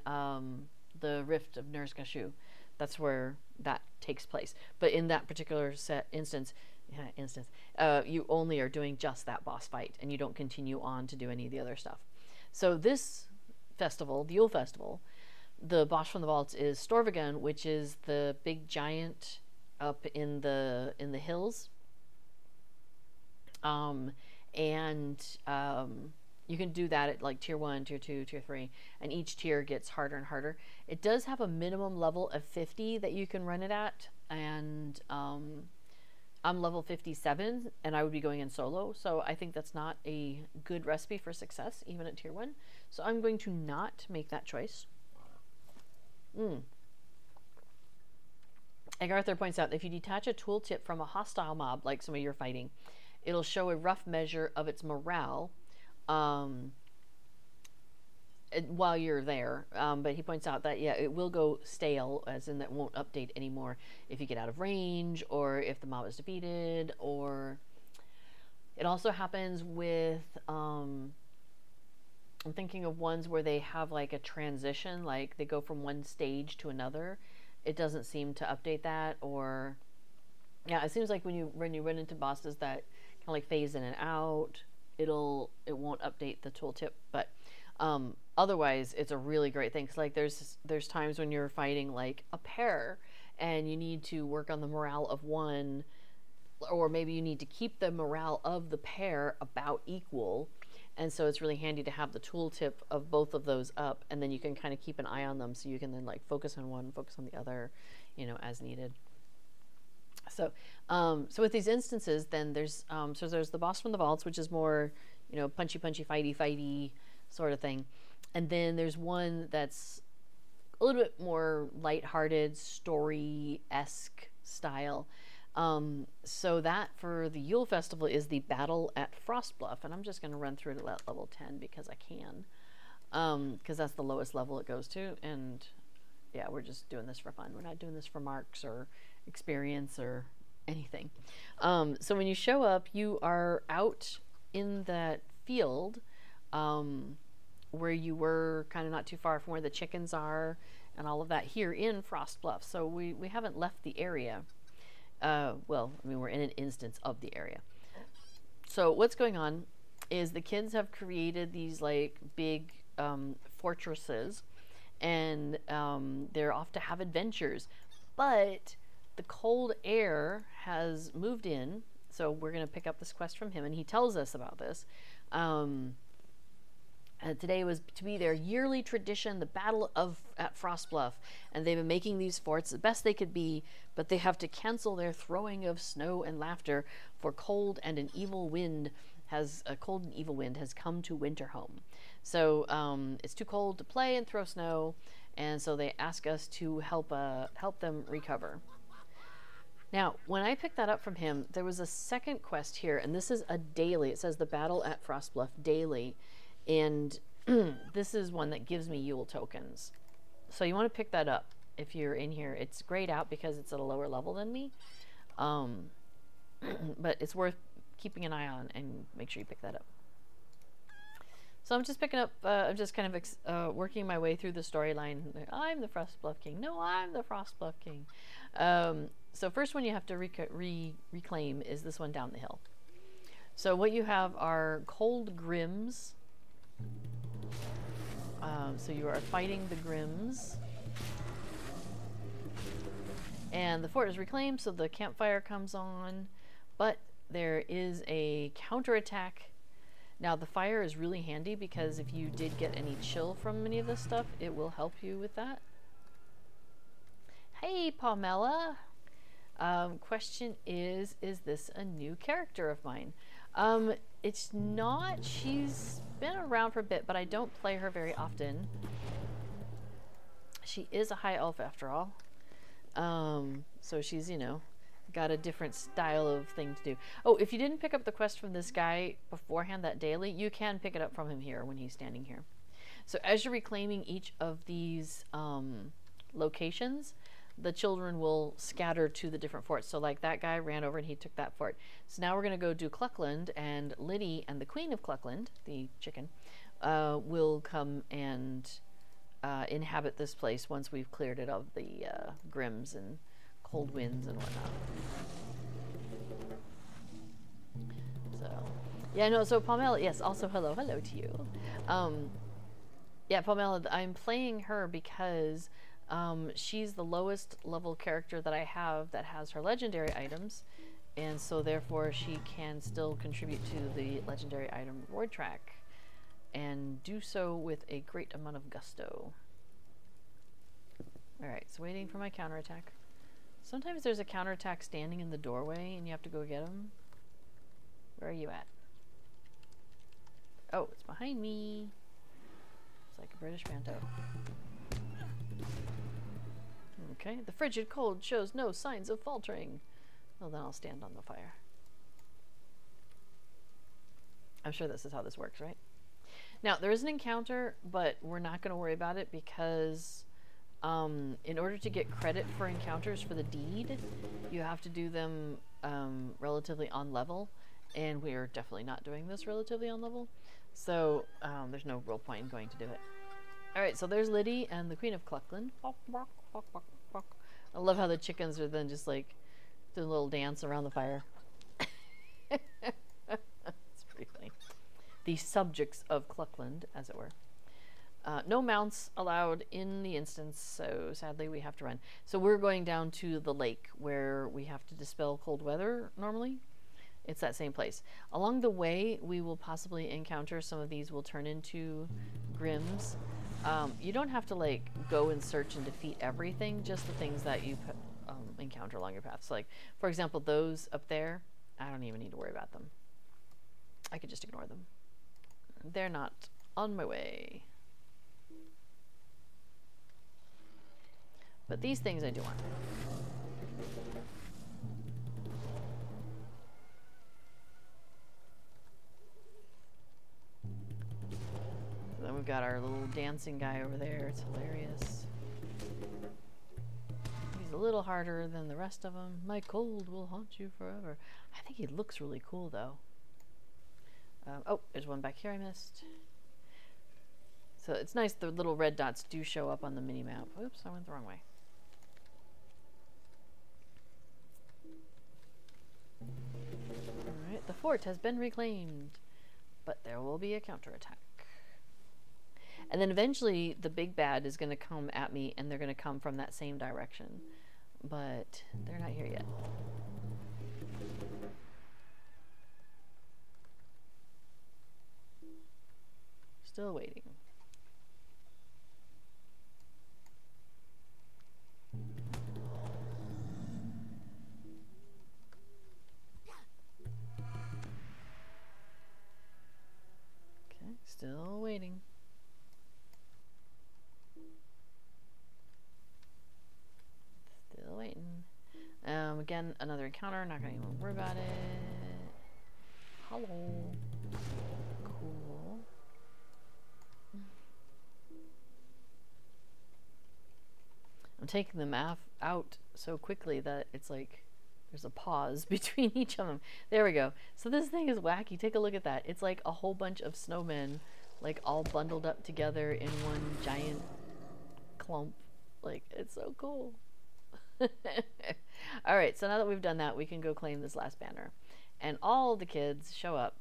the Rift of Nerskashu. That's where that takes place. But in that particular instance, you only are doing just that boss fight, and you don't continue on to do any of the other stuff. So this festival, the Yule Festival, the boss from the vaults is Storvagun, which is the big giant up in the hills. You can do that at like tier 1, tier 2, tier 3, and each tier gets harder and harder. It does have a minimum level of 50 that you can run it at, and I'm level 57, and I would be going in solo, so I think that's not a good recipe for success, even at tier 1. So I'm going to not make that choice. Agartha points out that if you detach a tooltip from a hostile mob, like somebody you're fighting, it'll show a rough measure of its morale while you're there, but he points out that yeah, it will go stale, as in that won't update anymore if you get out of range, or if the mob is defeated, or it also happens with I'm thinking of ones where they have like a transition, like they go from one stage to another. It doesn't seem to update that, or yeah, it seems like when you run into bosses that kind of like phase in and out, it won't update the tooltip. But otherwise it's a really great thing, because like there's times when you're fighting like a pair and you need to work on the morale of one, or maybe you need to keep the morale of the pair about equal, and so it's really handy to have the tooltip of both of those up, and then you can kind of keep an eye on them, so you can then like focus on one, focus on the other, you know, as needed. So so with these instances, then there's so there's the boss from the vaults, which is more, you know, punchy fighty sort of thing, and then there's one that's a little bit more lighthearted, story-esque style. So that for the Yule Festival is the battle at Frostbluff, and I'm just going to run through it at level 10 because I can, because that's the lowest level it goes to, and yeah, we're just doing this for fun. We're not doing this for marks or experience or anything. So when you show up, you are out in that field where you were kind of not too far from where the chickens are, and all of that here in Frostbluff. So we haven't left the area. Well, I mean, we're in an instance of the area. So what's going on is the kids have created these like big fortresses, and they're off to have adventures. But the cold air has moved in, so we're going to pick up this quest from him, and he tells us about this. Today was to be their yearly tradition, the battle at Frostbluff, and they've been making these forts the best they could be, but they have to cancel their throwing of snow and laughter, for cold and an evil wind has come to Winterhome. So it's too cold to play and throw snow, and so they ask us to help them recover. Now, when I picked that up from him, there was a second quest here, and this is a daily. It says the battle at Frostbluff daily. And this is one that gives me Yule tokens. So you want to pick that up if you're in here. It's grayed out because it's at a lower level than me. But it's worth keeping an eye on, and make sure you pick that up. So I'm just picking up, I'm just kind of working my way through the storyline. I'm the Frostbluff King. No, I'm the Frostbluff King. So first one you have to reclaim is this one down the hill. So what you have are cold grims. So you are fighting the grims, and the fort is reclaimed, so the campfire comes on, but there is a counterattack. Now the fire is really handy because if you did get any chill from any of this stuff, it will help you with that. Hey Pamela, question is this a new character of mine? It's not. She's been around for a bit, but I don't play her very often. She is a high elf after all. So she's, you know, got a different style of thing to do. Oh, if you didn't pick up the quest from this guy beforehand, that daily, you can pick it up from him here when he's standing here. So as you're reclaiming each of these locations, the children will scatter to the different forts. So like that guy ran over and he took that fort. So now we're going to go do Cluckland, and Liddy and the Queen of Cluckland, the chicken, will come and inhabit this place once we've cleared it of the grims and cold winds and whatnot. So, yeah, no, so Pamela, yes, also hello to you. Yeah, Pamela, I'm playing her because she's the lowest level character that I have that has her legendary items, and so therefore she can still contribute to the legendary item reward track, and do so with a great amount of gusto. Alright, so waiting for my counterattack. Sometimes there's a counterattack standing in the doorway and you have to go get him. Where are you at? Oh, it's behind me. It's like a British panto. Okay, the frigid cold shows no signs of faltering. Well, then I'll stand on the fire. I'm sure this is how this works, right? Now, there is an encounter, but we're not going to worry about it because in order to get credit for encounters for the deed, you have to do them relatively on level, and we are definitely not doing this relatively on level, so there's no real point in going to do it. Alright, so there's Liddy and the Queen of Cluckland. I love how the chickens are then just like doing a little dance around the fire. It's pretty funny. The subjects of Cluckland, as it were. No mounts allowed in the instance, so sadly we have to run. So we're going down to the lake where we have to dispel cold weather normally. It's that same place. Along the way, we will possibly encounter some of these will turn into grims. You don't have to like go and search and defeat everything, just the things that you encounter along your path. So like, for example, those up there, I don't even need to worry about them. I could just ignore them. They're not on my way. But these things I do want. Then we've got our little dancing guy over there. It's hilarious. He's a little harder than the rest of them. My cold will haunt you forever. I think he looks really cool though. Oh, there's one back here I missed. So it's nice the little red dots do show up on the mini map. Oops, I went the wrong way. Alright, the fort has been reclaimed, but there will be a counterattack. And then eventually the big bad is going to come at me, and they're going to come from that same direction. But they're not here yet. Still waiting. Okay, still waiting. Still waiting. Again, another encounter. Not gonna even worry about it. Hello. Cool. I'm taking them out so quickly that it's like there's a pause between each of them. There we go. So this thing is wacky. Take a look at that. It's like a whole bunch of snowmen, like all bundled up together in one giant clump. Like, it's so cool. Alright, so now that we've done that, we can go claim this last banner. And all the kids show up.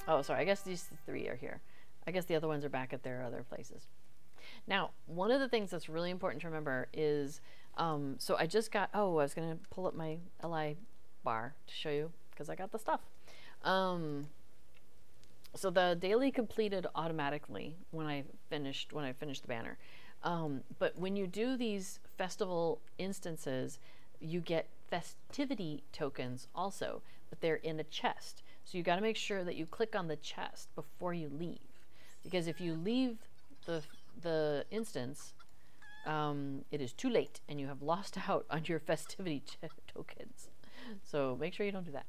Oh, sorry, I guess these three are here. I guess the other ones are back at their other places. Now, one of the things that's really important to remember is, so I just got, I was going to pull up my LI bar to show you, because I got the stuff. So the daily completed automatically when I finished the banner. But when you do these festival instances, you get festivity tokens also, but they're in a chest. So you got to make sure that you click on the chest before you leave, because if you leave the instance, it is too late and you have lost out on your festivity tokens. So make sure you don't do that.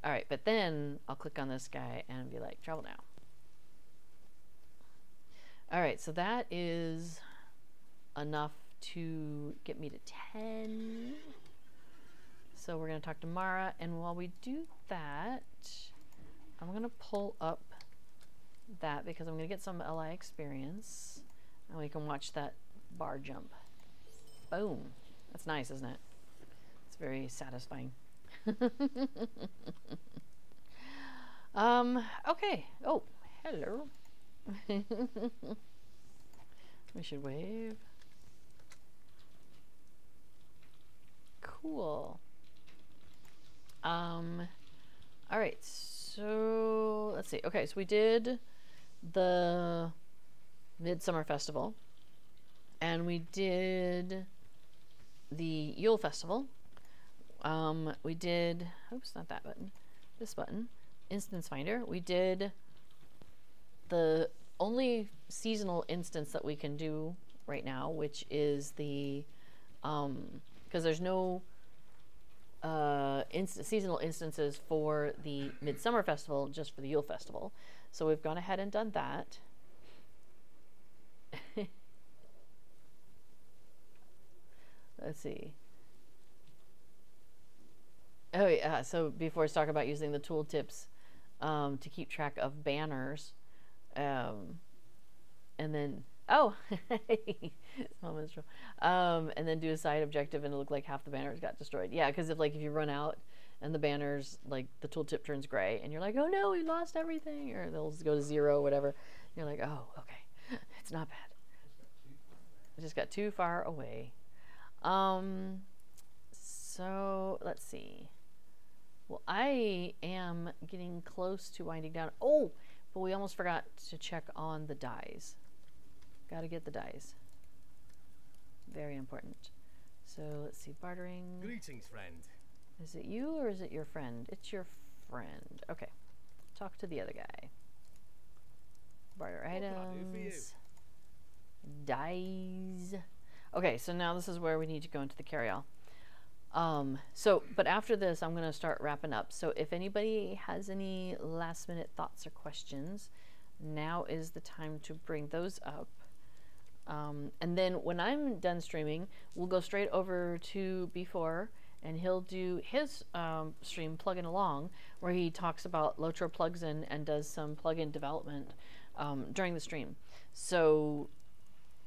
All right, but then I'll click on this guy and be like, travel now. All right, so that is enough to get me to 10. So we're going to talk to Mara, and while we do that, I'm going to pull up that because I'm going to get some LI experience, and we can watch that bar jump. Boom. That's nice, isn't it? It's very satisfying. Okay. Oh, hello. We should wave. Cool. All right, so let's see. Okay, so we did the Midsummer Festival, and we did the Yule Festival. We did, oops, not that button, this button, Instance Finder. We did the only seasonal instance that we can do right now, which is the, because there's no seasonal instances for the Midsummer Festival, just for the Yule Festival. So we've gone ahead and done that. Let's see. Oh yeah, so before I talk about using the tooltips to keep track of banners, and then and then do a side objective and it looked like half the banners got destroyed. Yeah, because if you run out and the banners, like the tooltip turns gray and you're like, oh no, we lost everything, or they'll go to 0 or whatever. You're like, oh, okay, it's not bad. I just got too far away. So let's see. Well, I am getting close to winding down. Oh, but we almost forgot to check on the dies. Gotta get the dies. Very important. So let's see, bartering. Greetings, friend. Is it you or is it your friend? It's your friend. Okay. Talk to the other guy. Barter items. Dies. Okay, so now this is where we need to go into the carry-all. But after this, I'm going to start wrapping up. So if anybody has any last minute thoughts or questions, now is the time to bring those up. And then when I'm done streaming, we'll go straight over to B4 and he'll do his stream Plugging Along, where he talks about Lotro plugs in and does some plugin development during the stream. So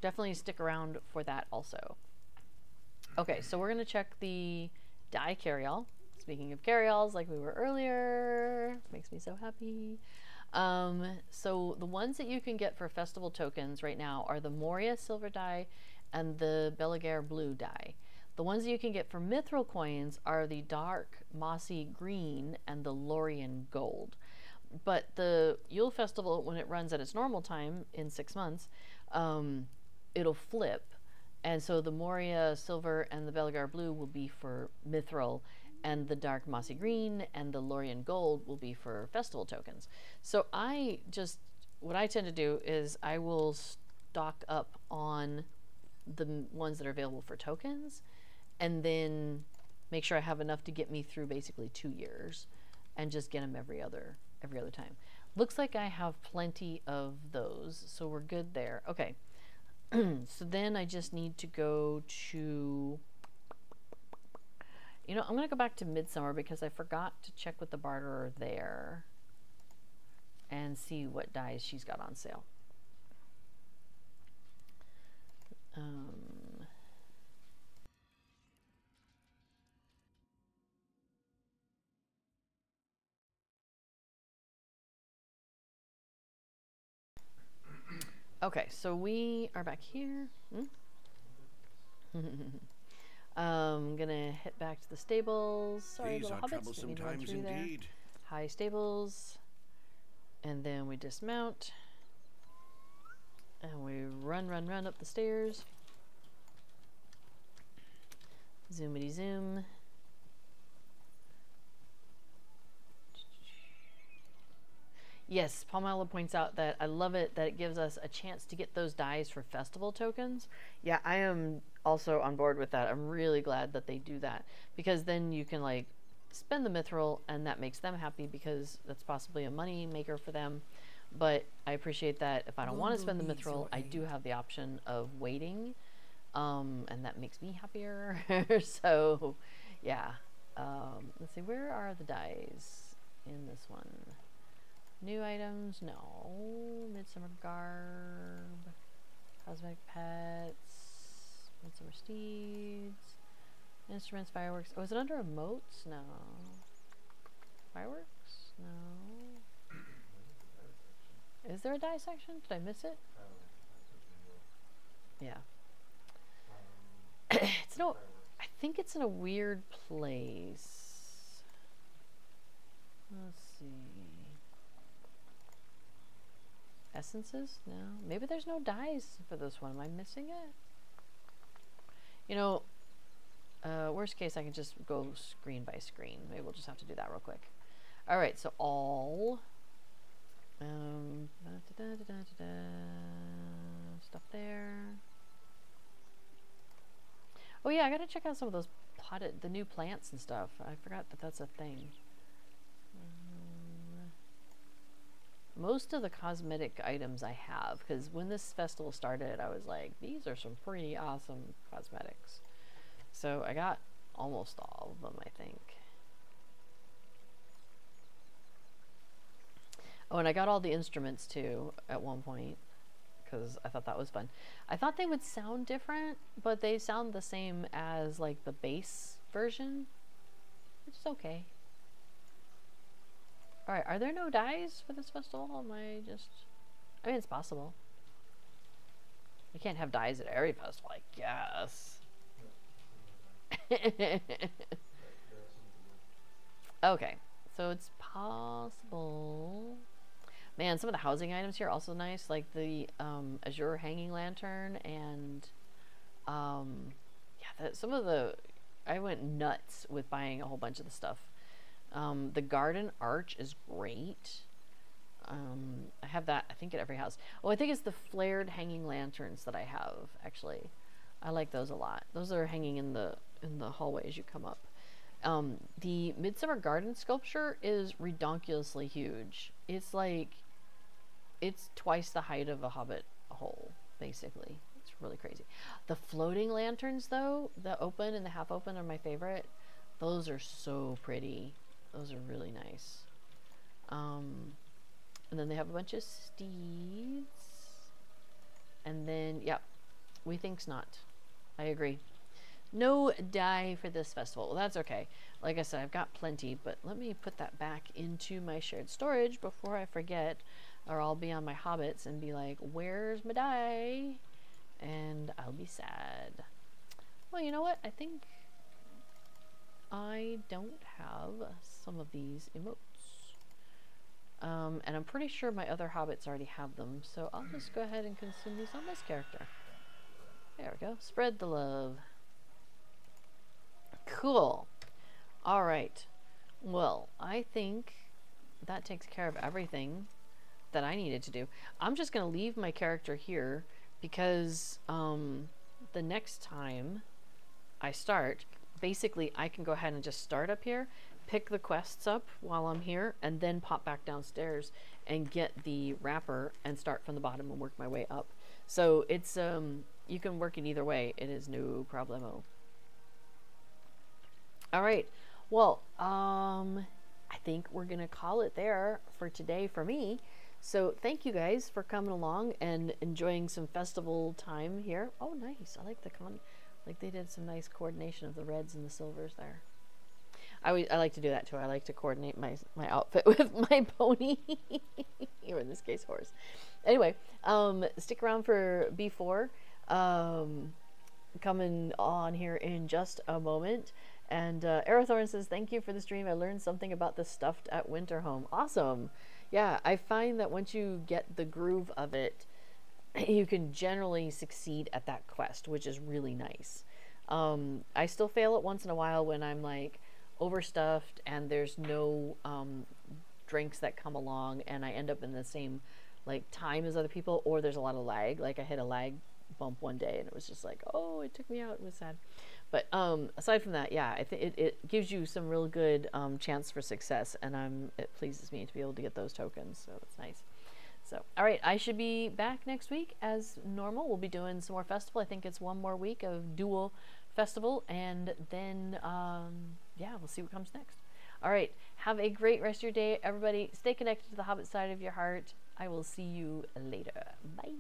definitely stick around for that also. Okay, so we're going to check the die carryall. Speaking of carryalls, like we were earlier, makes me so happy. So the ones that you can get for festival tokens right now are the Moria silver die and the Belagar blue die. The ones that you can get for mithril coins are the dark mossy green and the Lorien gold. But the Yule festival, when it runs at its normal time in 6 months, it'll flip. And so the Moria silver and the Belagar blue will be for mithril, and the dark mossy green and the Lorien gold will be for festival tokens. So what I tend to do is I will stock up on the ones that are available for tokens, and then make sure I have enough to get me through basically 2 years, and just get them every other time. Looks like I have plenty of those, so we're good there. Okay, so then I just need to go to, I'm going to go back to Midsummer because I forgot to check with the barterer there and see what dyes she's got on sale. Okay, so we are back here. I'm gonna head back to the stables. Sorry, These little are hobbits. troublesome Didn't mean to run times through there. indeed. High stables, and then we dismount, and we run up the stairs. Zoomity zoom. Yes, Palmella points out that I love it that it gives us a chance to get those dies for festival tokens. Yeah, I am also on board with that. I'm really glad that they do that, because then you can like spend the mithril and that makes them happy because that's possibly a money maker for them. But I appreciate that if I don't want to spend the mithril, I do have the option of waiting, and that makes me happier. So yeah, let's see, where are the dies in this one? New items, no. Midsummer garb, cosmetic pets, midsummer steeds, instruments, fireworks. Oh, is it under emotes? No. Fireworks? No. Is there a die section? Did I miss it? Yeah. It's no. I think it's in a weird place. Let's see. Essences? No. Maybe there's no dies for this one. Am I missing it? Worst case, I can just go screen by screen. Maybe we'll just have to do that real quick. All right, so all stuff there. Oh yeah, I gotta check out some of those the new plants and stuff. I forgot that that's a thing. Most of the cosmetic items I have, because when this festival started, I was like, these are some pretty awesome cosmetics. So I got almost all of them, I think. Oh, and I got all the instruments too at one point, because I thought that was fun. I thought they would sound different, but they sound the same as like the bass version, which is okay. Alright, are there no dies for this festival? I mean, it's possible. You can't have dies at every festival, I guess. Okay, so it's possible. Man, some of the housing items here are also nice, like the Azure hanging lantern, and yeah, I went nuts with buying a whole bunch of the stuff. The garden arch is great. I have that, I think, at every house. Oh, I think it's the flared hanging lanterns that I have, actually. I like those a lot. Those are hanging in the hallway as you come up. The Midsummer Garden sculpture is redonkulously huge. It's twice the height of a Hobbit hole, basically. It's really crazy. The floating lanterns, though, the open and the half open, are my favorite. Those are so pretty. Those are really nice. And then they have a bunch of steeds. And then, yep, we think's not. I agree. No dye for this festival. Well, that's okay. Like I said, I've got plenty, but let me put that back into my shared storage before I forget, or I'll be on my Hobbits and be like, where's my dye? And I'll be sad. Well, you know what? I think I don't have some of these emotes. And I'm pretty sure my other Hobbits already have them, so I'll just go ahead and consume these on this character. There we go. Spread the love. Cool. Alright. Well, I think that takes care of everything that I needed to do. I'm just going to leave my character here because the next time I start, basically I can go ahead and just start up here, pick the quests up while I'm here, and then pop back downstairs and get the wrapper and start from the bottom and work my way up. So it's you can work it either way. It is no problemo. All right. Well, I think we're gonna call it there for today for me. So thank you guys for coming along and enjoying some festival time here. Oh, nice. I like the like they did some nice coordination of the reds and the silvers there. I like to do that too. I like to coordinate my outfit with my pony, or in this case, horse. Anyway, stick around for B4. Coming on here in just a moment. And Arathorn says, thank you for the stream. I learned something about the stuffed at Winterhome. Awesome. Yeah, I find that once you get the groove of it, you can generally succeed at that quest, which is really nice. I still fail it once in a while when I'm like overstuffed and there's no drinks that come along and I end up in the same like time as other people, or there's a lot of lag. Like I hit a lag bump one day and it was just like, oh, it took me out. It was sad. But aside from that, yeah, I think it gives you some real good chance for success, and it pleases me to be able to get those tokens, so it's nice. So, all right, I should be back next week as normal. We'll be doing some more festival. I think it's one more week of dual festival, and then yeah, we'll see what comes next. All right, have a great rest of your day, everybody. Stay connected to the Hobbit side of your heart. I will see you later. Bye.